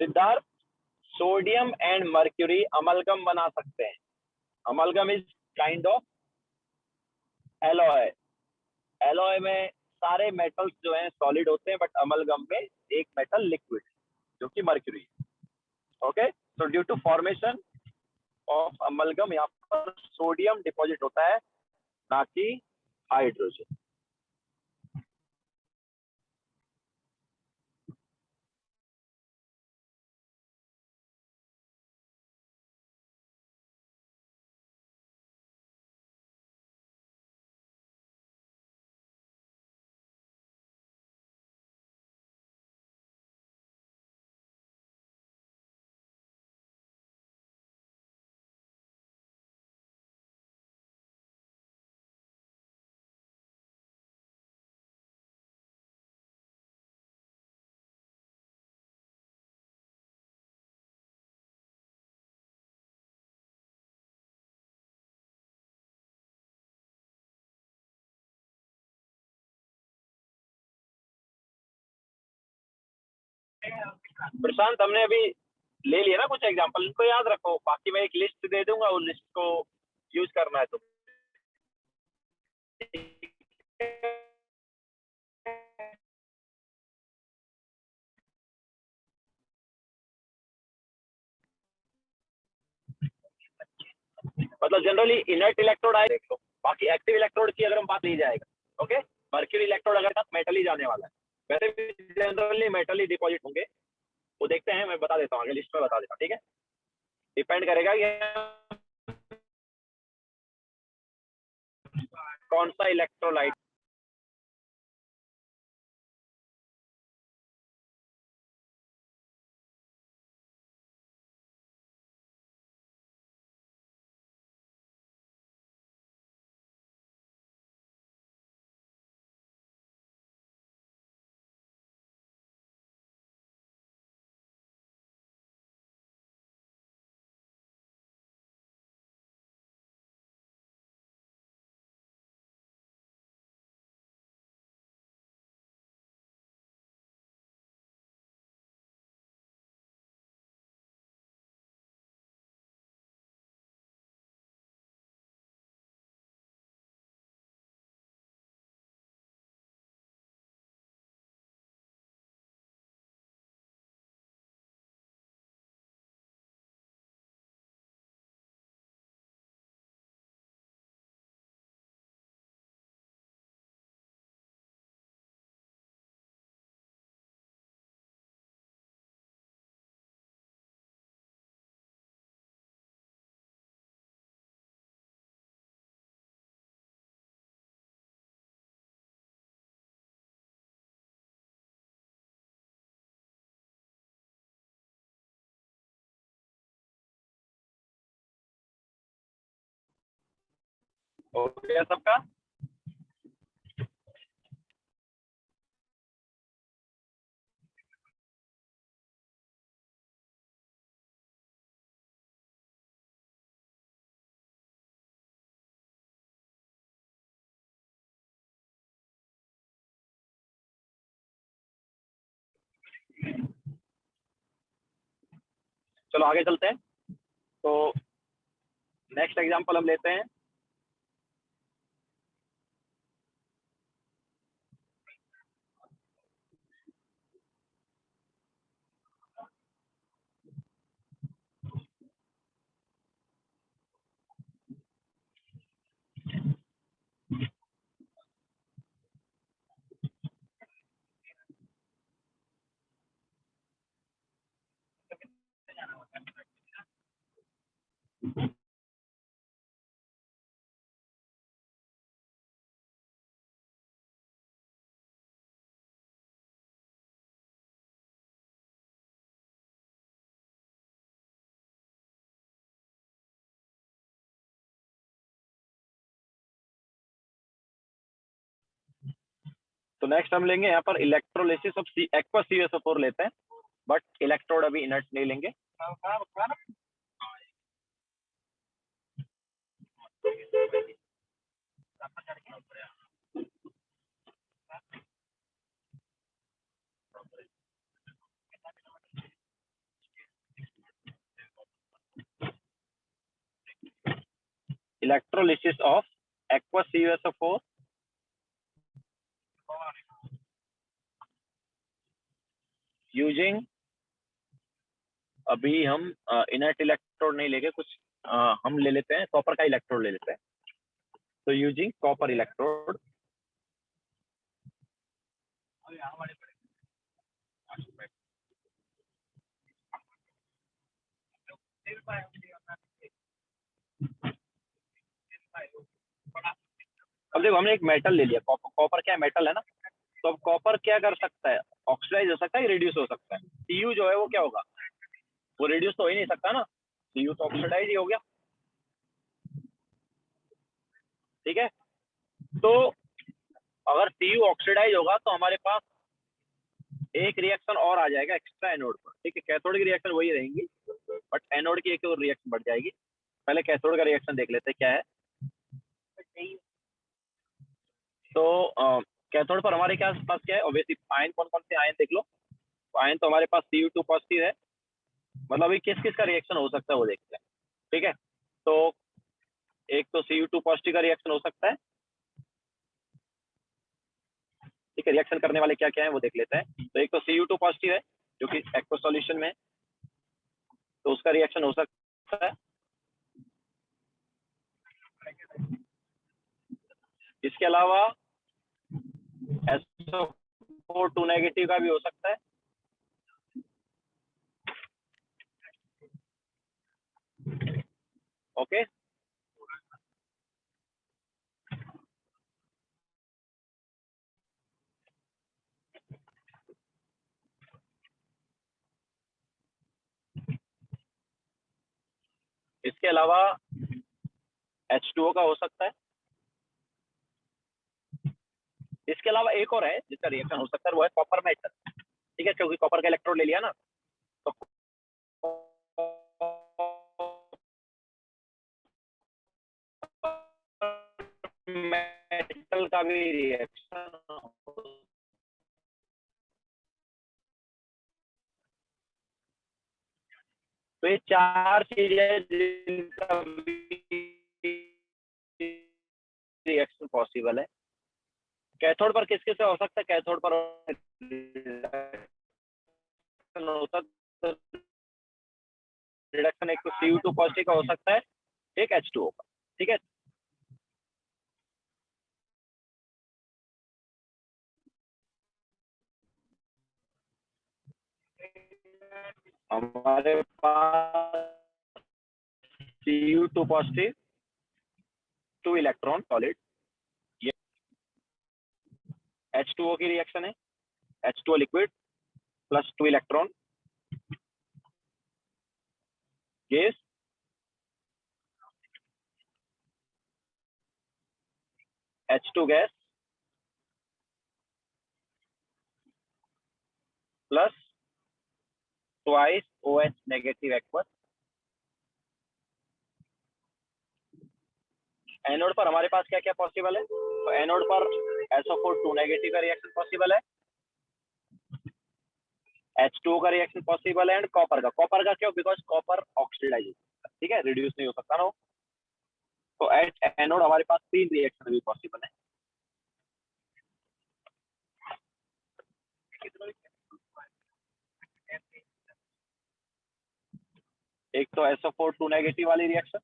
Siddharth, sodium and mercury amalgam बना सकते हैं। Amalgam is kind of alloy. Alloy में सारे मेटल्स जो हैं सॉलिड होते हैं, बट अमलगम में एक मेटल लिक्विड जो कि मर्क्यूरी है। Okay, so due to formation of amalgam यहाँ पर सोडियम डिपॉजिट होता है, ना कि हाइड्रोजन। प्रशांत, हमने अभी ले लिया ना कुछ एग्जांपल, इनको याद रखो, बाकी मैं एक लिस्ट दे दूंगा, उस लिस्ट को यूज करना है तो। मतलब जनरली इनर्ट इलेक्ट्रोड आए देख लो, बाकी एक्टिव इलेक्ट्रोड की अगर हम बात ली जाएगा, ओके, मर्क्यूरी इलेक्ट्रोड अगर मेटल ही जाने वाला है, वैसे भी जनरली मेटल ही डिपॉजिट होंगे, वो देखते हैं, मैं बता देता हूँ आगे लिस्ट में बता देता हूँ, ठीक है। डिपेंड करेगा कि कौन सा इलेक्ट्रोलाइट। हो गया सबका? चलो आगे चलते हैं। तो नेक्स्ट एग्जांपल हम लेते हैं। तो नेक्स्ट हम लेंगे यहाँ पर इलेक्ट्रोलिसिस ऑफ एक्वा CuSO4 लेते हैं, बट इलेक्ट्रोड अभी इनर्ट नहीं लेंगे। Electrolysis of aqua CuSO4 using, अभी हम इनर्ट इलेक्ट्रोड नहीं लेंगे, कुछ हम ले लेते हैं कॉपर का इलेक्ट्रोड ले लेते हैं। तो यूजिंग कॉपर इलेक्ट्रोड, अब देखो हमने एक मेटल ले लिया, कॉपर क्या मेटल है ना, तो अब कॉपर क्या कर सकता है, ऑक्सीडाइज हो सकता है, रिड्यूस हो सकता है। Cu जो है वो क्या होगा, वो रिड्यूस तो हो ही नहीं सकता ना, Cu तो ऑक्सीडाइज ही हो गया, ठीक है। तो अगर Cu ऑक्सीडाइज होगा तो हमारे पास एक रिएक्शन और आ जाएगा एक्स्ट्रा एनोड पर, ठीक है। कैथोड की रिएक्शन वही रहेंगी, बट एनोड की एक और रिएक्शन बढ़ जाएगी। पहले कैथोड का रिएक्शन देख लेते हैं क्या है। तो कैथोड पर हमारे पास क्या है, ऑब्वियसली आयन, कौन कौन से आयन देख लो। तो आयन तो हमारे पास Cu2 पॉजिटिव है, मतलब अभी किस किस का रिएक्शन हो सकता है वो देखते हैं, ठीक है। तो एक तो Cu2 पॉजिटिव का रिएक्शन हो सकता है, ठीक है। रिएक्शन करने वाले क्या क्या है वो देख लेते हैं। तो एक तो Cu2 पॉजिटिव है जो कि एक्वा सॉल्यूशन में, तो उसका रिएक्शन हो सकता है। इसके अलावा SO4 नेगेटिव का भी हो सकता है, ओके। इसके अलावा H2O का हो सकता है। इसके अलावा एक और है जिसका रिएक्शन हो सकता है, वो है कॉपर मेटल, ठीक है, क्योंकि कॉपर का इलेक्ट्रोड ले लिया ना, तो मेटल का भी रिएक्शन। तो ये चार चीजें जिनका रिएक्शन पॉसिबल है। कैथोड पर किस किस से हो सकता है, कैथोड पर होता है रिडक्शन, एक तो Cu2 पॉजिटिव का हो सकता है, एक H2O का, ठीक है। हमारे पास Cu2 पॉजिटिव, 2 इलेक्ट्रॉन सॉलिड, ये H2O की रिएक्शन है, H2O liquid plus 2 electron gas, H2 gas plus twice OH negative aqueous. Anode पर हमारे पास क्या क्या पॉसिबल है, तो एनोड पर SO4 2 नेगेटिव का रिएक्शन पॉसिबल है, H2O का रिएक्शन पॉसिबल है, एंड कॉपर का क्यों, बिकॉज कॉपर ऑक्सीडाइज, ठीक है, रिड्यूस नहीं हो सकता ना। तो एट एनोड हमारे पास 3 रिएक्शन भी पॉसिबल है। एक तो SO4 2 नेगेटिव वाली रिएक्शन,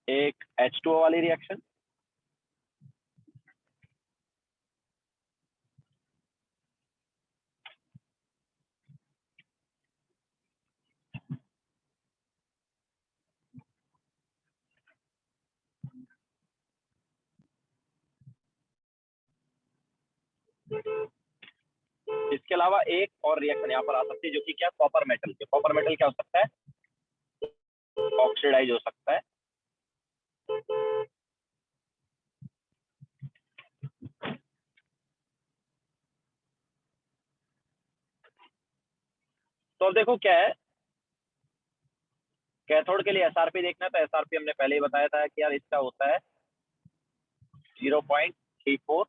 एक H2O वाली रिएक्शन, इसके अलावा एक और रिएक्शन यहाँ पर आ सकती है जो कि क्या, कॉपर मेटल के। कॉपर मेटल क्या हो सकता है, ऑक्सीडाइज हो सकता है। तो अब देखो क्या है, कैथोड के लिए एसआरपी देखना है, तो एसआरपी हमने पहले ही बताया था कि यार इसका होता है 0.34।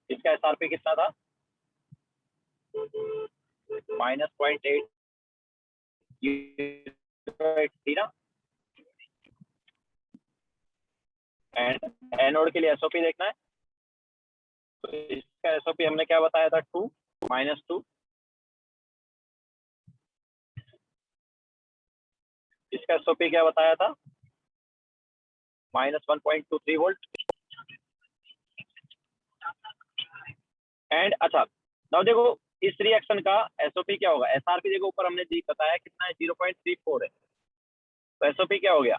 इसका एसआरपी कितना था, -0.8 थी ना। एंड एनोड के लिए एसओपी देखना है, तो इसका एसओपी हमने क्या बताया था, 2 -2। इसका एसओपी क्या बताया था, -1.23 वोल्ट। एंड अच्छा, now देखो इस रिएक्शन का एसओपी क्या होगा, एसआरपी देखो ऊपर हमने जी बताया कितना है, 0.34 है। तो एसओपी क्या हो गया,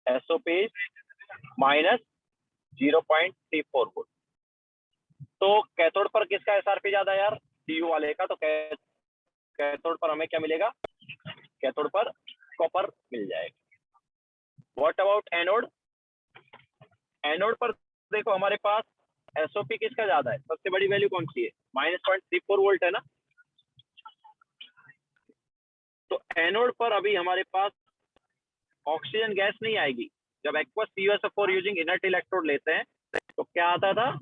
एसओपी -0.34 वोल्ट। तो कैथोड पर किसका एसआरपी ज्यादा है यार, सीयू वाले का। तो कैथोड पर हमें क्या मिलेगा, कैथोड पर कॉपर मिल जाएगा। व्हाट अबाउट एनोड, एनोड पर देखो हमारे पास एसओपी किसका ज्यादा है, सबसे बड़ी वैल्यू कौन सी है, -0.34 वोल्ट है ना। तो एनोड पर अभी हमारे पास ऑक्सीजन गैस नहीं आएगी। जब aqueous CuSO4 using inert electrode लेते हैं तो क्या आता था,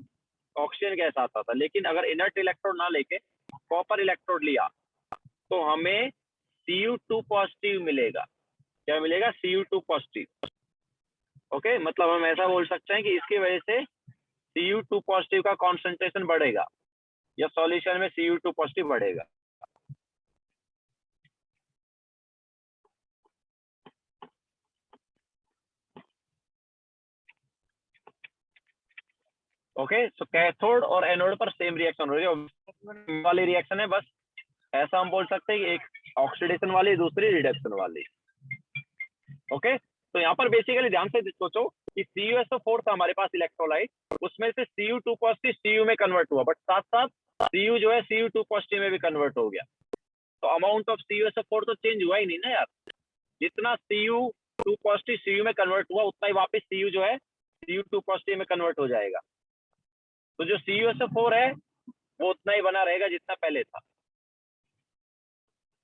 ऑक्सीजन गैस आता था। लेकिन अगर इनर्ट इलेक्ट्रोड ना लेके कॉपर इलेक्ट्रोड लिया तो हमें Cu2 पॉजिटिव मिलेगा। क्या मिलेगा, Cu2 पॉजिटिव। ओके, मतलब हम ऐसा बोल सकते हैं कि इसकी वजह से Cu2 पॉजिटिव का कॉन्सेंट्रेशन बढ़ेगा, या सॉल्यूशन में Cu2 पॉजिटिव बढ़ेगा। ओके, तो कैथोड और एनोड पर सेम रिएक्शन हो रही है, वाली रिएक्शन है। बस ऐसा हम बोल सकते हैं कि एक ऑक्सीडेशन वाली, दूसरी रिडक्शन वाली। ओके, तो यहाँ पर बेसिकली ध्यान से सोचो कि CuSO4 था हमारे पास इलेक्ट्रोलाइट, उसमें से Cu2 पॉजिटिव Cu में कन्वर्ट हुआ, बट साथ साथ Cu जो है Cu2 पॉजिटिव में भी कन्वर्ट हो गया। तो अमाउंट ऑफ CuSO4 तो चेंज हुआ ही नहीं ना यार। जितना Cu2 पॉजिटिव Cu में कन्वर्ट हुआ, उतना ही वापस Cu जो है Cu2 पॉजिटिव में कन्वर्ट हो जाएगा। तो जो CuSO4 है वो उतना ही बना रहेगा जितना पहले था।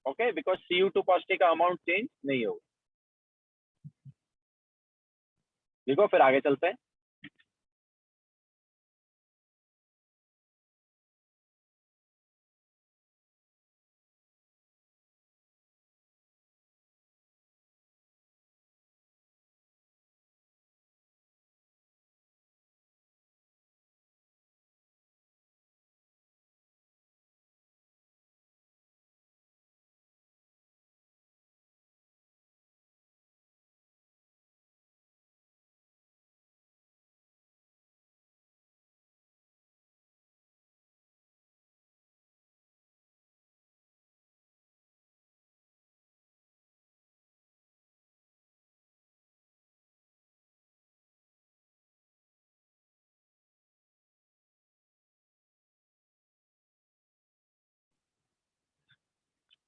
ओके, बिकॉज Cu2 पॉजिटिव का अमाउंट चेंज नहीं होगा। देखो फिर आगे चलते हैं।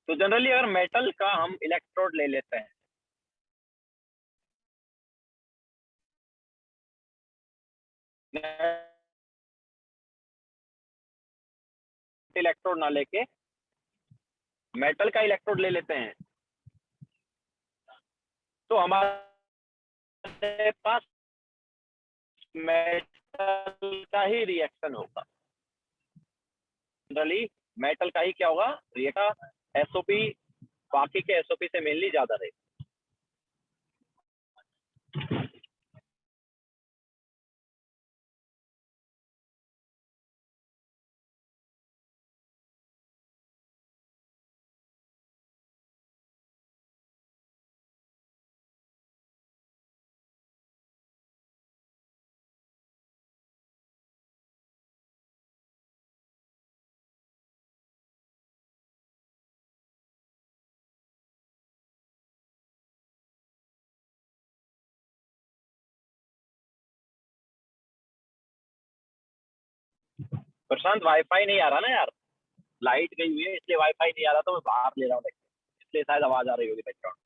तो जनरली अगर मेटल का हम इलेक्ट्रोड ले लेते हैं, इलेक्ट्रोड ना लेके मेटल का इलेक्ट्रोड ले लेते हैं, तो हमारे पास मेटल का ही रिएक्शन होगा। जनरली मेटल का ही क्या होगा, रिएक्शन। एसओपी बाकी के एसओपी से मेनली ज्यादा रहेगा। प्रशांत, वाईफाई नहीं आ रहा ना यार। लाइट गई हुई है इसलिए वाईफाई नहीं आ रहा, तो मैं बाहर ले रहा हूँ इसलिए शायद आवाज आ रही होगी बैकग्राउंड।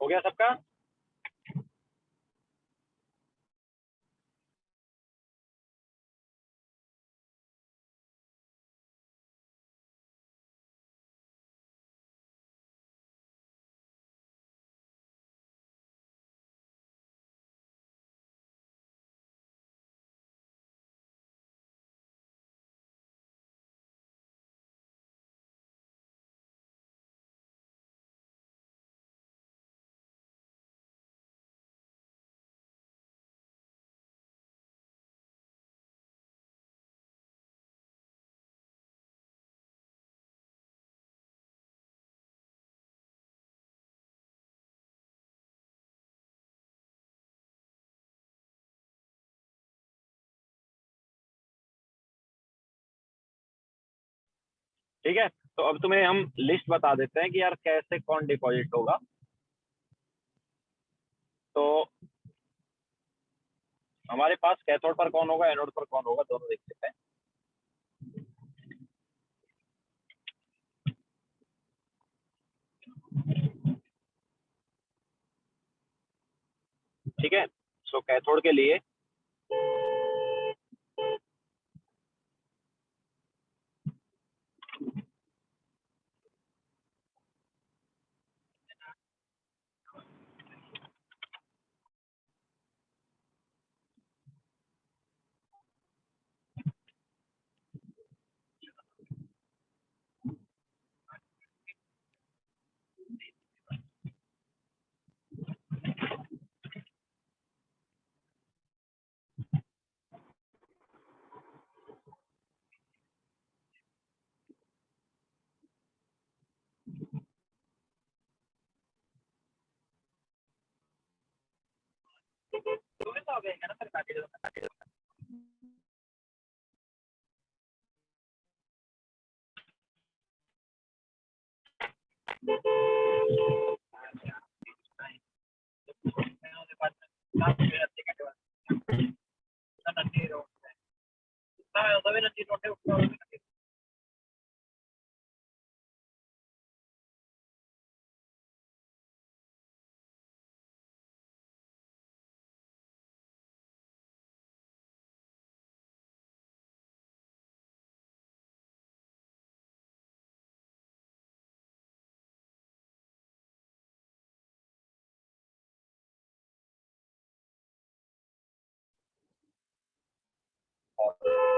हो गया सबका? ठीक है, तो अब तुम्हें हम लिस्ट बता देते हैं कि यार कैसे कौन डिपॉजिट होगा। तो हमारे पास कैथोड पर कौन होगा, एनोड पर कौन होगा, दोनों देख लेते हैं। ठीक है, सो कैथोड के लिए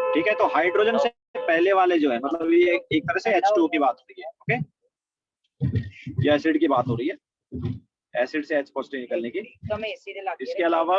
ठीक है, तो हाइड्रोजन से पहले वाले जो है, मतलब ये एक तरह से H2O की बात हो रही है। ओके, ये एसिड की बात हो रही है, एसिड से H पॉजिटिव निकलने की। इसके अलावा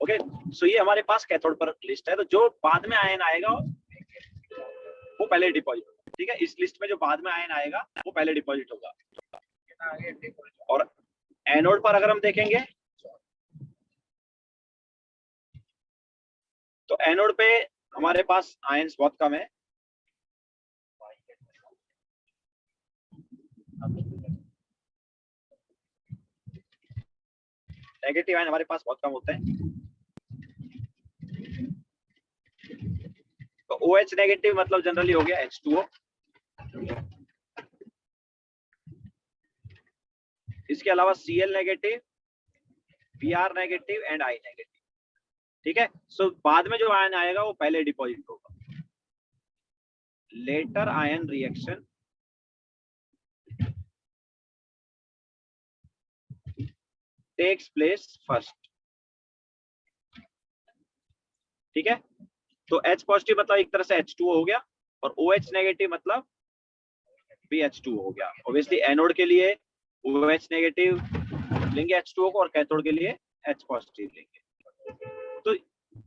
ओके, सो ये हमारे पास कैथोड पर लिस्ट है। तो जो बाद में आयन आएगा वो पहले डिपॉजिट होगा। ठीक है, इस लिस्ट में जो बाद में आयन आएगा वो पहले डिपॉजिट होगा। और एनोड पर अगर हम देखेंगे तो एनोड पे हमारे पास आयन्स बहुत कम है। नेगेटिव आयन हमारे पास बहुत कम होते हैं। तो OH नेगेटिव मतलब जनरली हो गया H2O। इसके अलावा Cl negative, Br negative and I negative. ठीक है, सो बाद में जो आयन आएगा वो पहले डिपॉजिट होगा। Later ion reaction takes place first. ठीक है, तो H पॉजिटिव मतलब एक तरह से H2O हो गया, और OH नेगेटिव मतलब भी H2O हो गया। ऑब्वियसली एनोड के लिए OH नेगेटिव लेंगे H2O को, और कैथोड के लिए H पॉजिटिव लेंगे। तो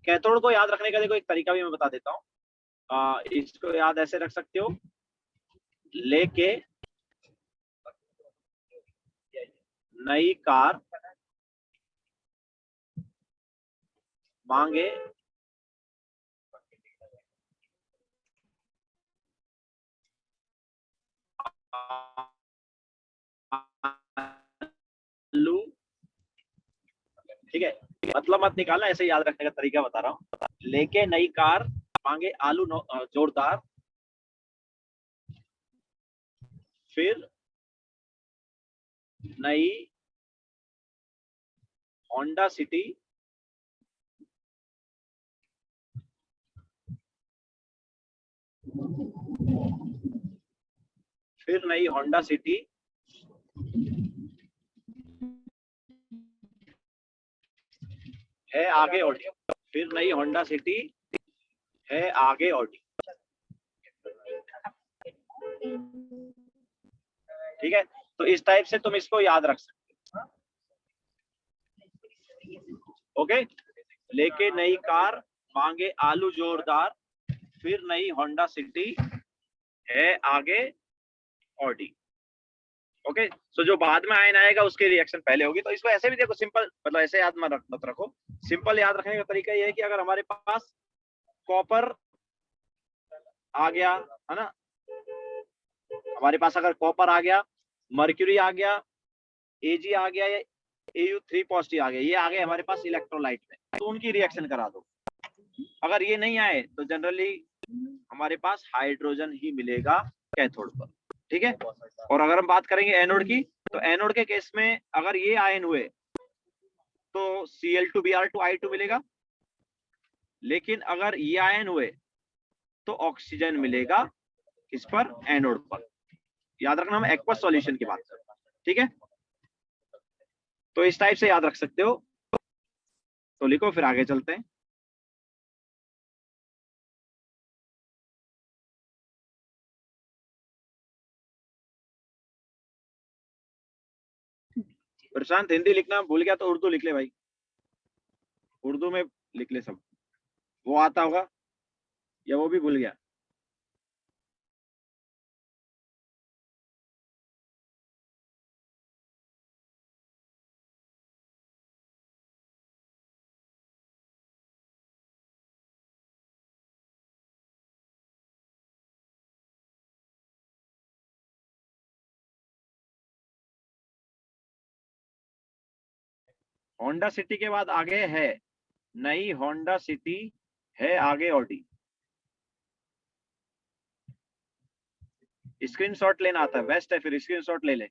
कैथोड को याद रखने का देखो एक तरीका भी मैं बता देता हूँ। इसको याद ऐसे रख सकते हो, लेके नई कार मांगे आलू। ठीक है, मतलब मत निकालना, ऐसे याद रखने का तरीका बता रहा हूँ। लेके नई कार मांगे आलू जोरदार, फिर नई होंडा सिटी है आगे ऑडी। फिर नई होंडा सिटी है आगे ऑडी। ठीक है, तो इस टाइप से तुम इसको याद रख सकते हो। ओके, लेके नई कार मांगे आलू जोरदार, फिर नई होंडा सिटी है आगे ऑडी। ओके, सो जो बाद में आयन आएगा उसकी रिएक्शन पहले होगी। तो इसको ऐसे भी देखो, सिंपल, मतलब ऐसे याद मत रखो। सिंपल याद रखने का तरीका ये है कि अगर हमारे पास कॉपर आ गया है ना, हमारे पास अगर कॉपर आ गया, मर्क्यूरी आ गया, Ag आ गया, या Au3 पॉजिटिव आ गया, ये आ गए हमारे पास इलेक्ट्रोलाइट में, तो उनकी रिएक्शन करा दो। अगर ये नहीं आए तो जनरली हमारे पास हाइड्रोजन ही मिलेगा कैथोड पर। ठीक है, और अगर हम बात करेंगे एनोड की, तो एनोड के केस में अगर ये आयन हुए तो Cl2Br2I2 मिलेगा, लेकिन अगर ये आयन हुए तो ऑक्सीजन मिलेगा किस पर, एनोड पर। याद रखना, हम एक्वस सॉल्यूशन की बात कर रहे हैं। ठीक है, तो इस टाइप से याद रख सकते हो। तो लिखो, फिर आगे चलते हैं।
प्रशांत हिंदी लिखना भूल गया तो उर्दू लिख ले भाई, उर्दू में लिख ले सब, वो आता होगा या वो भी भूल गया। होंडा सिटी के बाद आगे है, नई होंडा सिटी है आगे ऑडी। स्क्रीनशॉट लेना आता है, बेस्ट है, फिर स्क्रीनशॉट ले ले।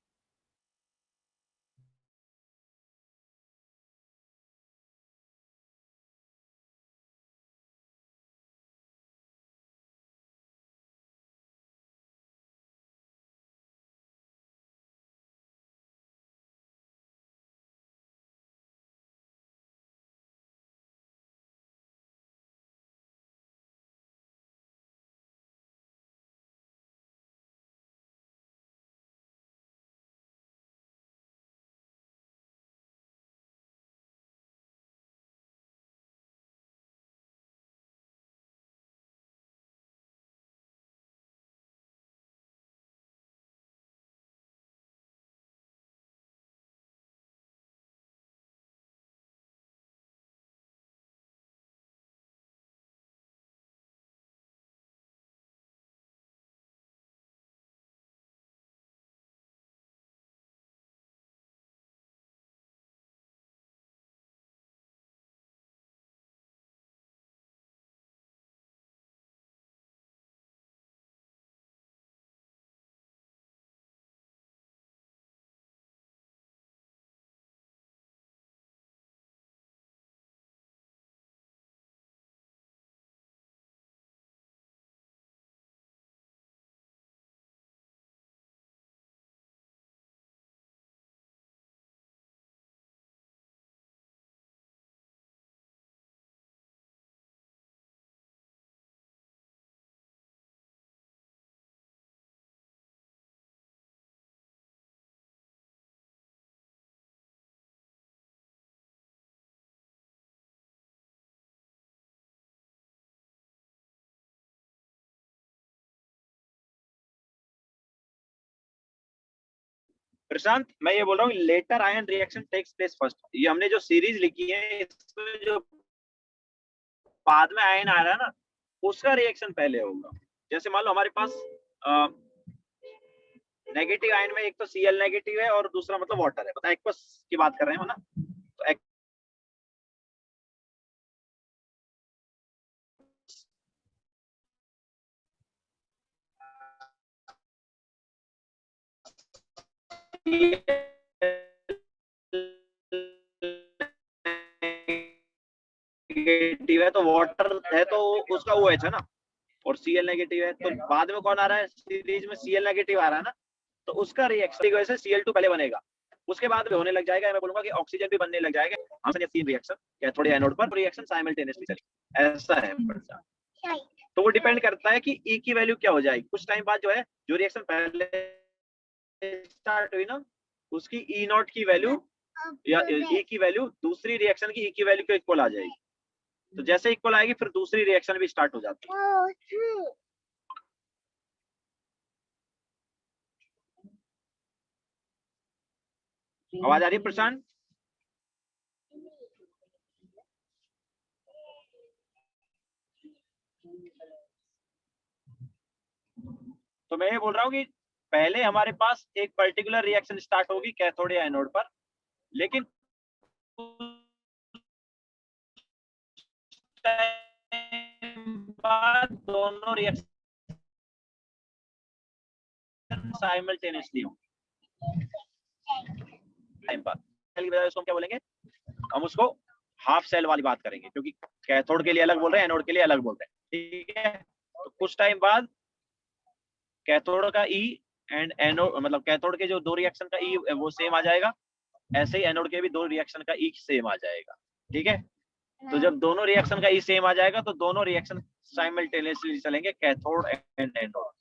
प्रशांत मैं ये बोल रहा हूँ, later ion reaction takes place first. ये हमने जो सीरीज लिखी है इसमें जो बाद में आयन आ रहा है ना, उसका रिएक्शन पहले होगा। जैसे मान लो हमारे पास नेगेटिव आयन में एक तो Cl नेगेटिव है और दूसरा मतलब वाटर है, पता है एक्वस की बात कर रहे हो ना, तो नेगेटिव है तो वाटर है तो उसका OH है ना, और Cl नेगेटिव है तो बाद में कौन आ रहा है सीरीज में, Cl नेगेटिव आ रहा है ना, तो उसका रिएक्शन की वजह से Cl2 पहले बनेगा, उसके बाद भी होने लग जाएगा। मैं बोलूंगा कि ऑक्सीजन भी बनने लग जाएगा। हमसे 3 रिएक्शन कैथोड या एनोड पर रिएक्शन साइमल्टेनियसली चलेगी, ऐसा है। तो वो डिपेंड करता है कि E की वैल्यू क्या हो जाएगी। कुछ टाइम बाद जो है जो रिएक्शन पहले स्टार्ट हुई ना, उसकी E0 की वैल्यू या E की वैल्यू दूसरी रिएक्शन की E की वैल्यू के इक्वल आ जाएगी। तो जैसे इक्वल आएगी फिर दूसरी रिएक्शन भी स्टार्ट हो जाती है। आवाज आ रही है प्रशांत? तो मैं ये बोल रहा हूँ कि पहले हमारे पास एक पर्टिकुलर रिएक्शन स्टार्ट होगी कैथोड या एनोड पर, लेकिन बाद दोनों रिएक्शन साइमल्टेनियसली होंगे। टाइम बाद सेल की बजाय उसको क्या बोलेंगे, हम उसको हाफ सेल वाली बात करेंगे, क्योंकि कैथोड के लिए अलग बोल रहे हैं, एनोड के लिए अलग बोल रहे हैं, ठीक है। तो कुछ टाइम बाद कैथोड का E एंड एनोड मतलब कैथोड के जो दो रिएक्शन का E वो सेम आ जाएगा, ऐसे ही एनोड के भी दो रिएक्शन का E सेम आ जाएगा, ठीक है। तो जब दोनों रिएक्शन का E सेम आ जाएगा तो दोनों रिएक्शन साइमल्टेनियसली चलेंगे, कैथोड एंड एनोड।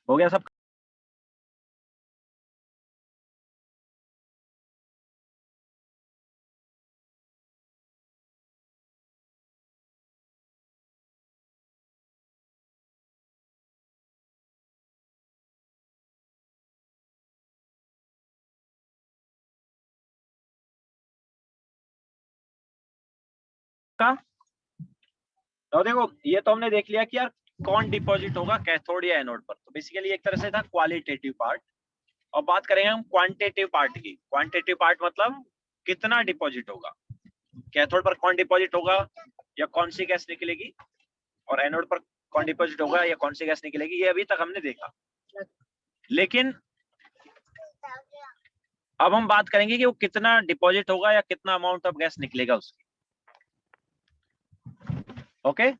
हो गया सब? का तो देखो, ये तो हमने देख लिया कि यार कौन डिपॉजिट होगा कैथोड या एनोड पर। तो बेसिकली एक तरह से था क्वालिटेटिव पार्ट। और बात करेंगे हम क्वांटिटेटिव पार्ट की। क्वांटिटेटिव पार्ट मतलब कितना डिपॉजिट होगा, कैथोड पर कौन डिपॉजिट होगा या कौन सी गैस निकलेगी, और एनोड पर कौन डिपॉजिट होगा या कौन सी गैस निकलेगी, ये अभी तक हमने देखा। लेकिन अब हम बात करेंगे कि वो कितना डिपॉजिट होगा या कितना अमाउंट ऑफ गैस निकलेगा उसकी। ओके,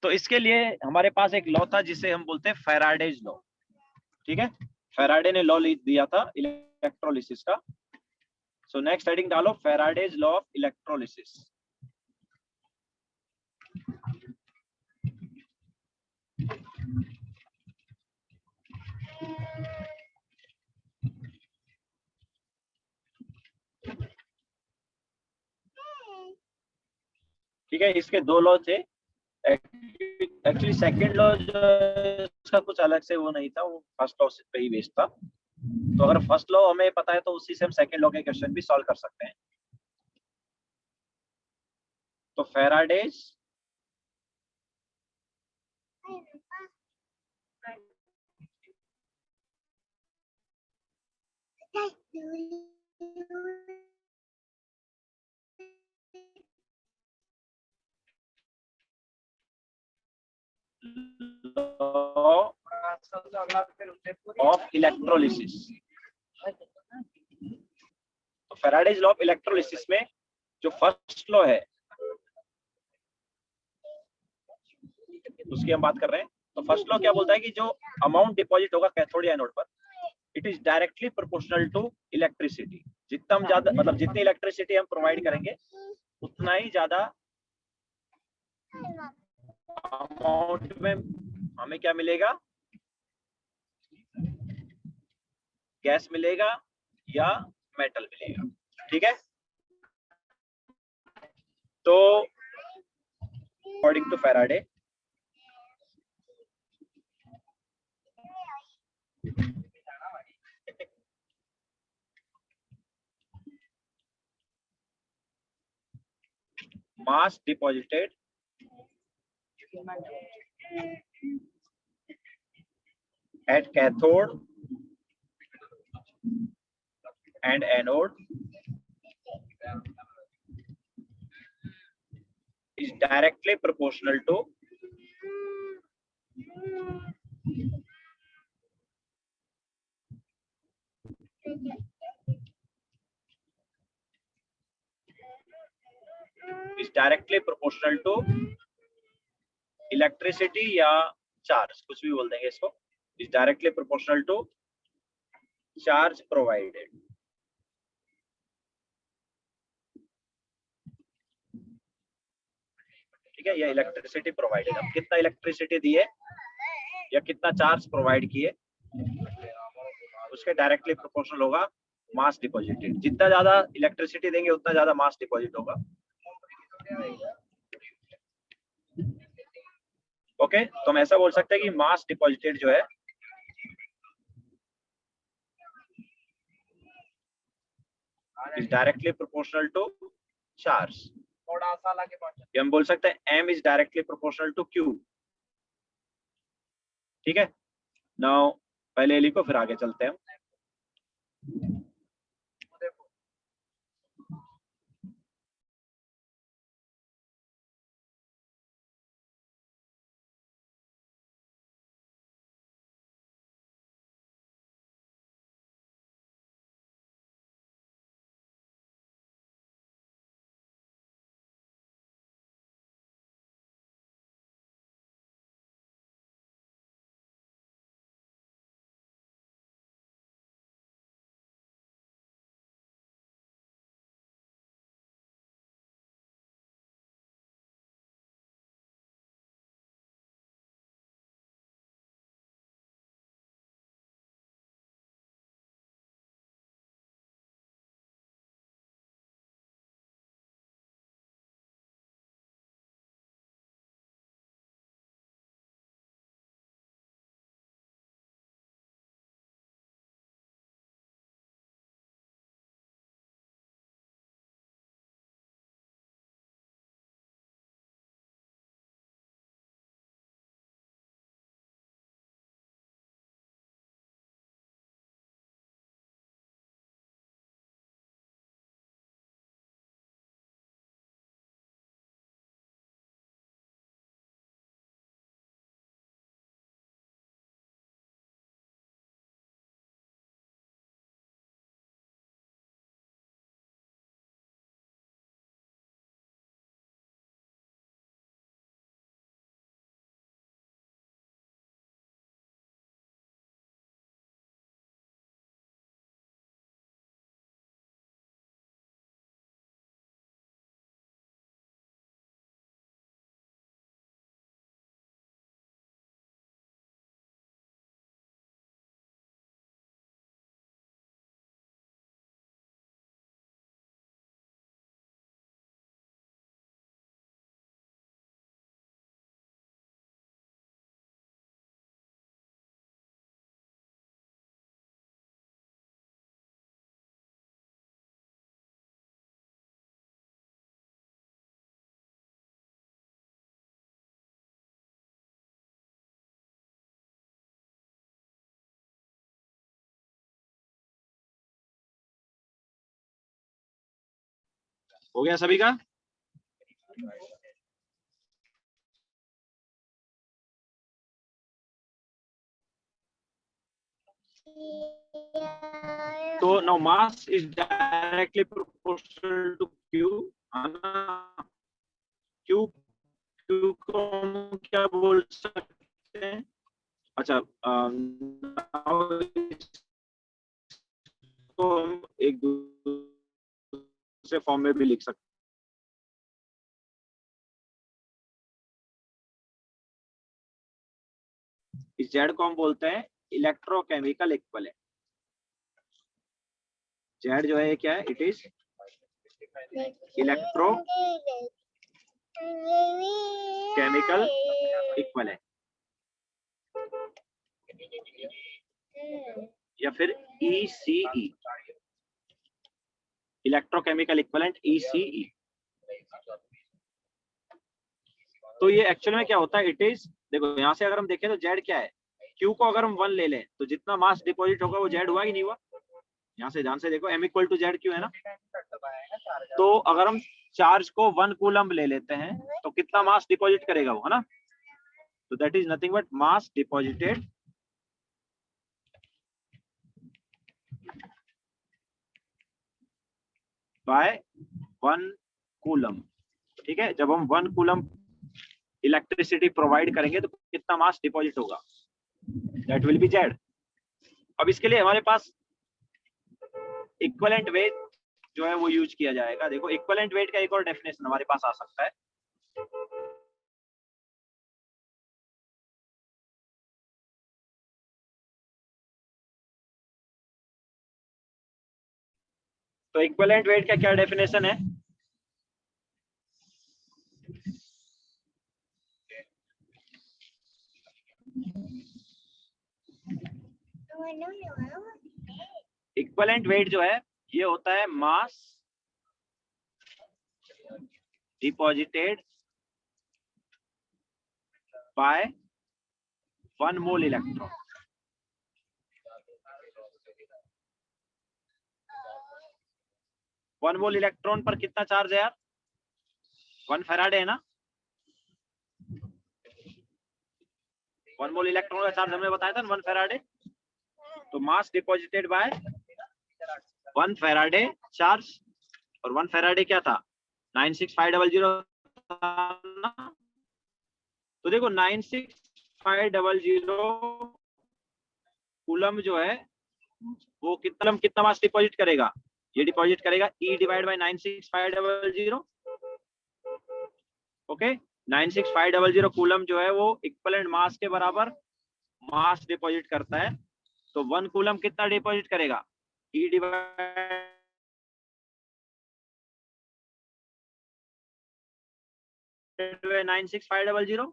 तो इसके लिए हमारे पास एक लॉ था जिसे हम बोलते हैं फैराडेज लॉ। ठीक है, फैराडे ने लॉ दिया था इलेक्ट्रोलिसिस का। सो नेक्स्ट हेडिंग डालो, फैराडेज लॉ ऑफ इलेक्ट्रोलिसिस। ठीक है, इसके दो लॉ थे। एक्चुअली सेकंड लॉ जो है, उसका कुछ अलग से वो नहीं था, वो फर्स्ट लॉ पे ही बेस्ड था। तो अगर फर्स्ट लॉ हमें पता है तो उसी से हम सेकंड लॉ के क्वेश्चन भी सॉल्व कर सकते हैं। तो फैराडेज लॉ ऑफ इलेक्ट्रोलिसिस। तो फैराडेज लॉ ऑफ इलेक्ट्रोलिसिस में जो फर्स्ट लॉ है उसकी हम बात कर रहे हैं। तो फर्स्ट लॉ क्या बोलता है कि जो अमाउंट डिपॉजिट होगा कैथोड या एनोड पर, it is directly proportional to electricity. जितना हम ज्यादा मतलब जितनी इलेक्ट्रिसिटी हम प्रोवाइड करेंगे उतना ही ज्यादा अमाउंट में हमें क्या मिलेगा, गैस मिलेगा या मेटल मिलेगा। ठीक है, तो according to Faraday mass deposited at cathode and anode is directly proportional to electricity या चार्ज, कुछ भी बोल देंगे इसको, is directly proportional to charge provided. ठीक है, या इलेक्ट्रिसिटी प्रोवाइडेड, हम कितना इलेक्ट्रिसिटी दिए या कितना चार्ज प्रोवाइड किए उसके डायरेक्टली प्रोपोर्शनल होगा मास डिपॉजिटेड। जितना ज्यादा इलेक्ट्रिसिटी देंगे उतना ज्यादा मास डिपॉजिट होगा। ओके, तो हम ऐसा बोल सकते हैं कि मास डिपॉजिटेड जो है is directly proportional to charge. थोड़ा सा आगे पहुंचे, हम बोल सकते हैं m is directly proportional to q। ठीक है, नाउ पहले लिखो फिर आगे चलते हैं। हो गया सभी का? तो now mass is directly proportional to Q, है ना? Q Q को हम क्या बोल सकते हैं? अच्छा, now इसको हम एक दूसरे फॉर्म में भी लिख सकते हैं। इस जेड को हम बोलते हैं इलेक्ट्रोकेमिकल इक्विवेलेंट। जेड जो है ये क्या है? It is electro chemical equivalent या फिर ECE, इलेक्ट्रोकेमिकल इक्विवेलेंट ECE। तो ये एक्चुअल में क्या होता है? इट इज, देखो यहाँ से अगर हम देखें तो जेड क्या है? क्यू को अगर हम 1 ले लें तो जितना मास डिपॉजिट होगा वो जेड हुआ कि नहीं हुआ? यहाँ से ध्यान से देखो, m equal to Z Q है ना। तो अगर हम चार्ज को 1 कूलम्ब ले लेते हैं तो कितना मास डिपॉजिट करेगा वो, है ना? तो that is nothing but mass deposited by 1 coulomb. ठीक है, जब हम 1 कूलम्ब इलेक्ट्रिसिटी प्रोवाइड करेंगे तो कितना मास डिपॉजिट होगा? That will be Z. अब इसके लिए हमारे पास इक्विवेलेंट वेट जो है वो यूज किया जाएगा। देखो इक्विवेलेंट वेट का एक और डेफिनेशन हमारे पास आ सकता है। तो इक्विवेलेंट वेट का क्या डेफिनेशन है? इक्विवेलेंट वेट जो है ये होता है mass deposited by 1 mole electron. One mole electron पर कितना चार्ज है यार? 1 फैराडे है ना। 1 मोल इलेक्ट्रॉन का चार्ज हमने बताया था 1 फैराडे। तो मास डिपॉजिटेड बाय 1 फैराडे चार्ज, और 1 फैराडे क्या था? 96500 ना। तो देखो 96500 कूलम जो है वो कितना मास डिपॉजिट करेगा? ये डिपॉजिट करेगा E divide by 96500। Okay, 96500 coulomb जो है वो इक्विवेलेंट मास के बराबर मास डिपॉजिट करता है। तो 1 कूलम कितना डिपॉजिट करेगा? E divide 96500।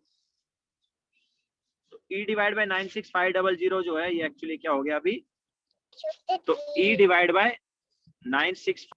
तो E डिवाइड बाय 96500 जो है ये एक्चुअली क्या हो गया अभी? तो E डिवाइड बाय 96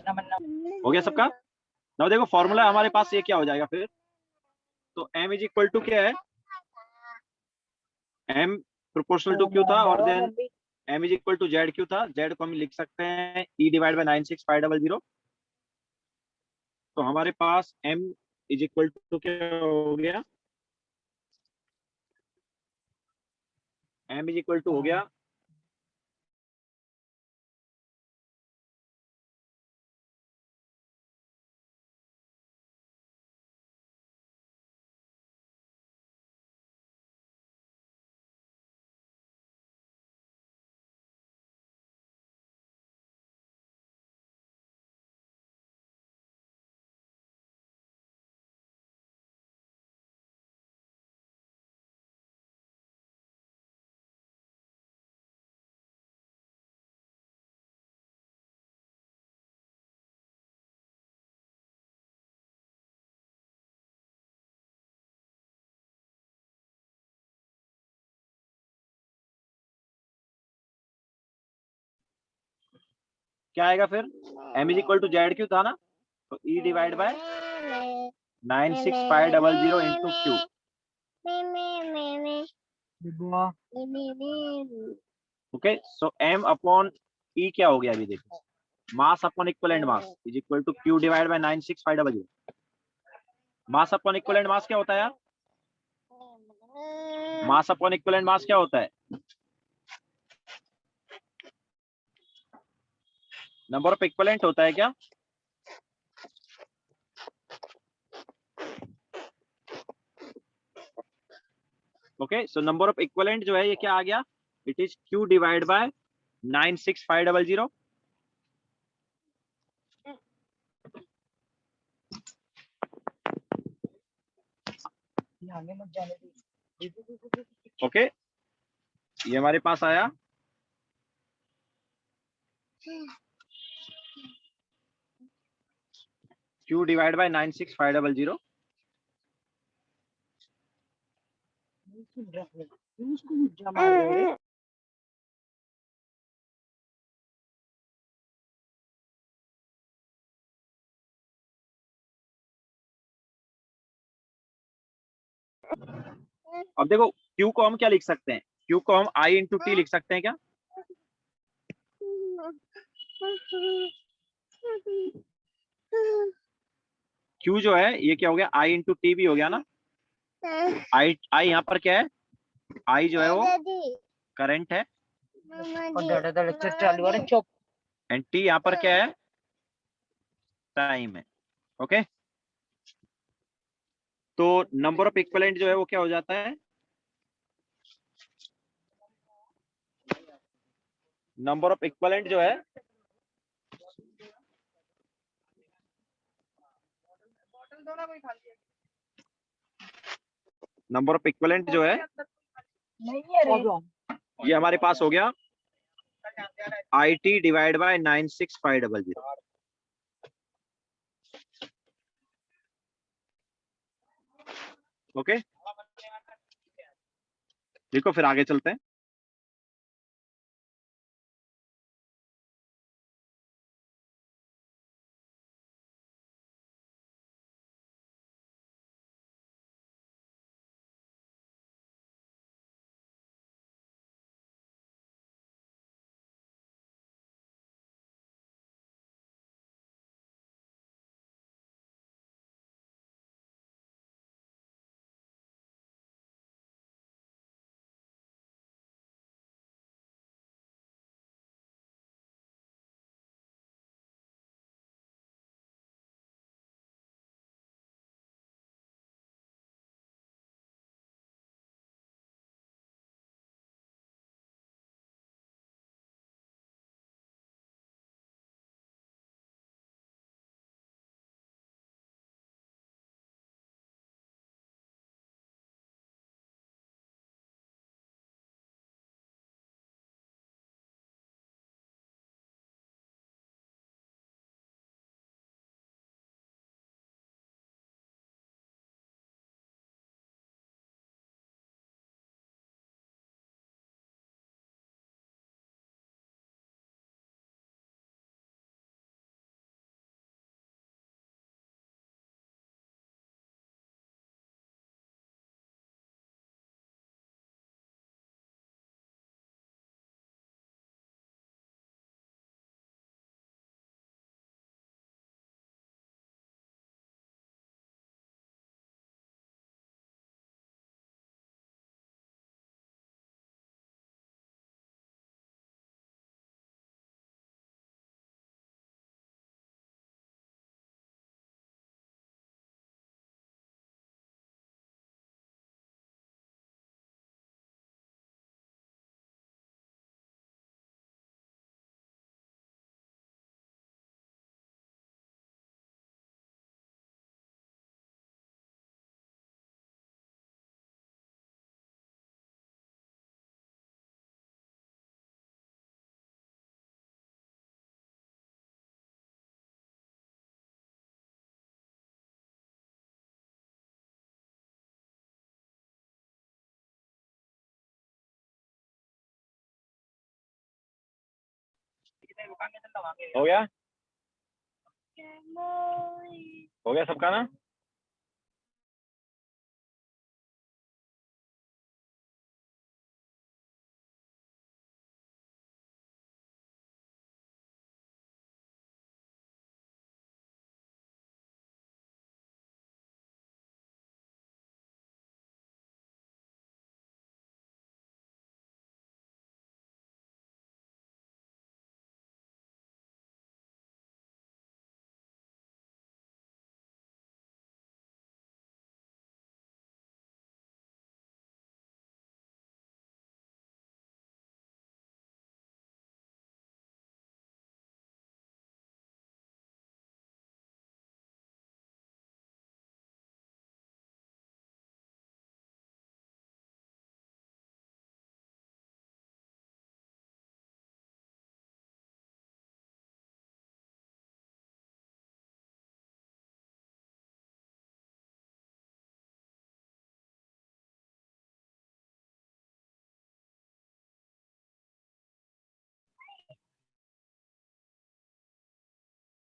हो गया सबका। ना देखो फॉर्मूला हमारे पास ये क्या हो जाएगा फिर, तो m इज इक्वल टू क्या है, m प्रोपोर्शनल टू क्यू था और then m is equal to Z Q था, जेड को हम लिख सकते हैं e डिवाइड बाय 96500। तो हमारे पास m इज इक्वल टू क्या हो गया, m इज इक्वल टू हो गया क्या आएगा फिर, m is equal to Z Q था ना, तो e divide by 96500 into Q. Okay, so m upon e क्या हो गया अभी देखो, mass upon equivalent mass is equal to q divide by 96500। Mass upon equivalent mass क्या होता है यार, मास अपॉन इक्विवेलेंट मास क्या होता है, नंबर ऑफ इक्विवेलेंट होता है क्या। Okay, so number of equivalent जो है ये क्या आ गया, it is q divide by 96500। Okay, ये हमारे पास आया q डिवाइड बाय 96500। अब देखो q को हम क्या लिख सकते हैं, q को हम i इंटू टी लिख सकते हैं क्या, q जो है ये क्या हो गया, i इंटू टी भी हो गया ना। i यहाँ पर क्या है, i जो है वो करंट है एंड t यहाँ पर क्या है, टाइम है। ओके, तो नंबर ऑफ इक्विवेलेंट जो है वो क्या हो जाता है, नंबर ऑफ इक्विवेलेंट जो है नंबर ऑफ इक्विवेलेंट जो है ये हमारे पास हो गया I T divide by 96500। Okay, देखो फिर आगे चलते हैं।
हो गया, हो गया सबका ना?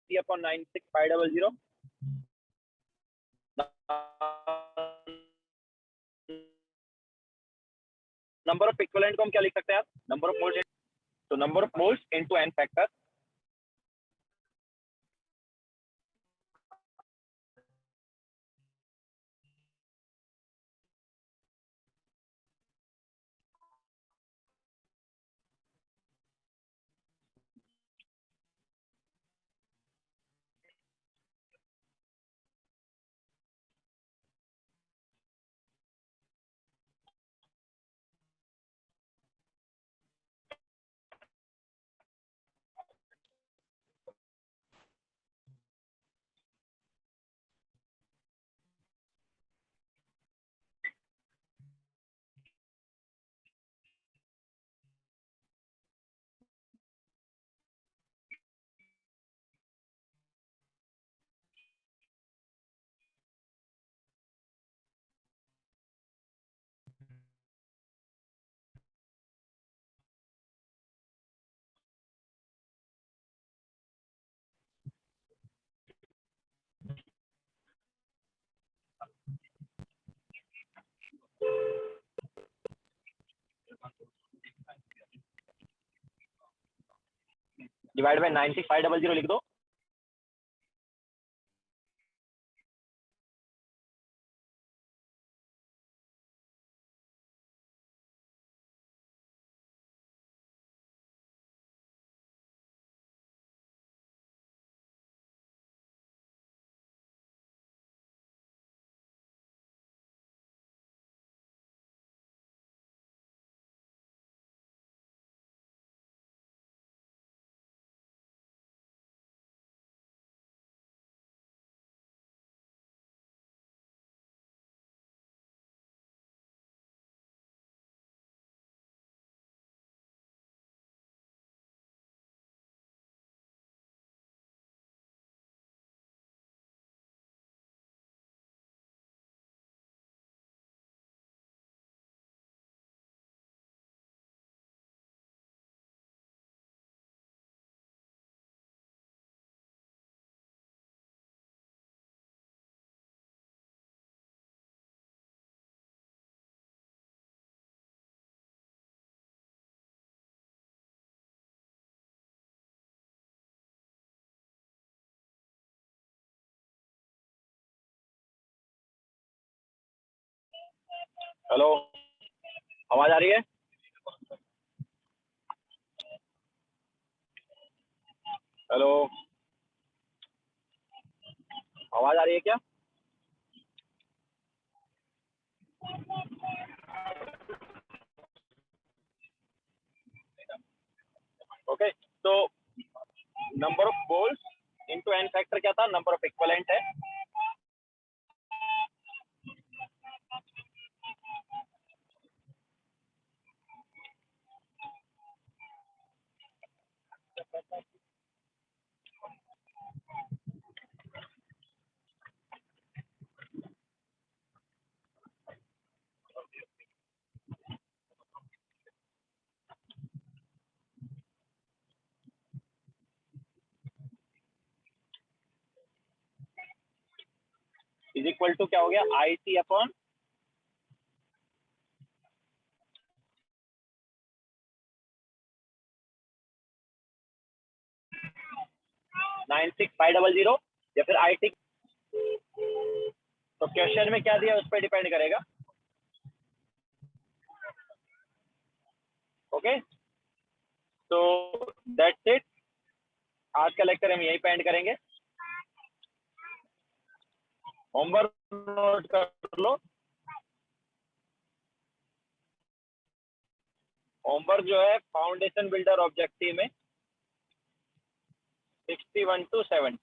अपॉन 96500 नंबर ऑफ इक्विवेलेंट को हम क्या लिख सकते हैं आप? नंबर ऑफ मोल्स, तो number of moles into n factor divide by 96500 लिख दो। हेलो, आवाज आ रही है? हेलो, आवाज आ रही है क्या? ओके, तो number of moles into n factor क्या था? नंबर ऑफ इक्विवेलेंट है। इज इक्वल टू क्या हो गया, आई टी अपॉन 96500 या फिर आई टी। तो क्वेश्चन में क्या दिया उस पर डिपेंड करेगा। ओके, तो दैट्स इट, आज का लेक्चर हम यही पे एंड करेंगे। होमवर्क नोट कर लो। होमवर्क जो है फाउंडेशन बिल्डर ऑब्जेक्टिव में 61 to 70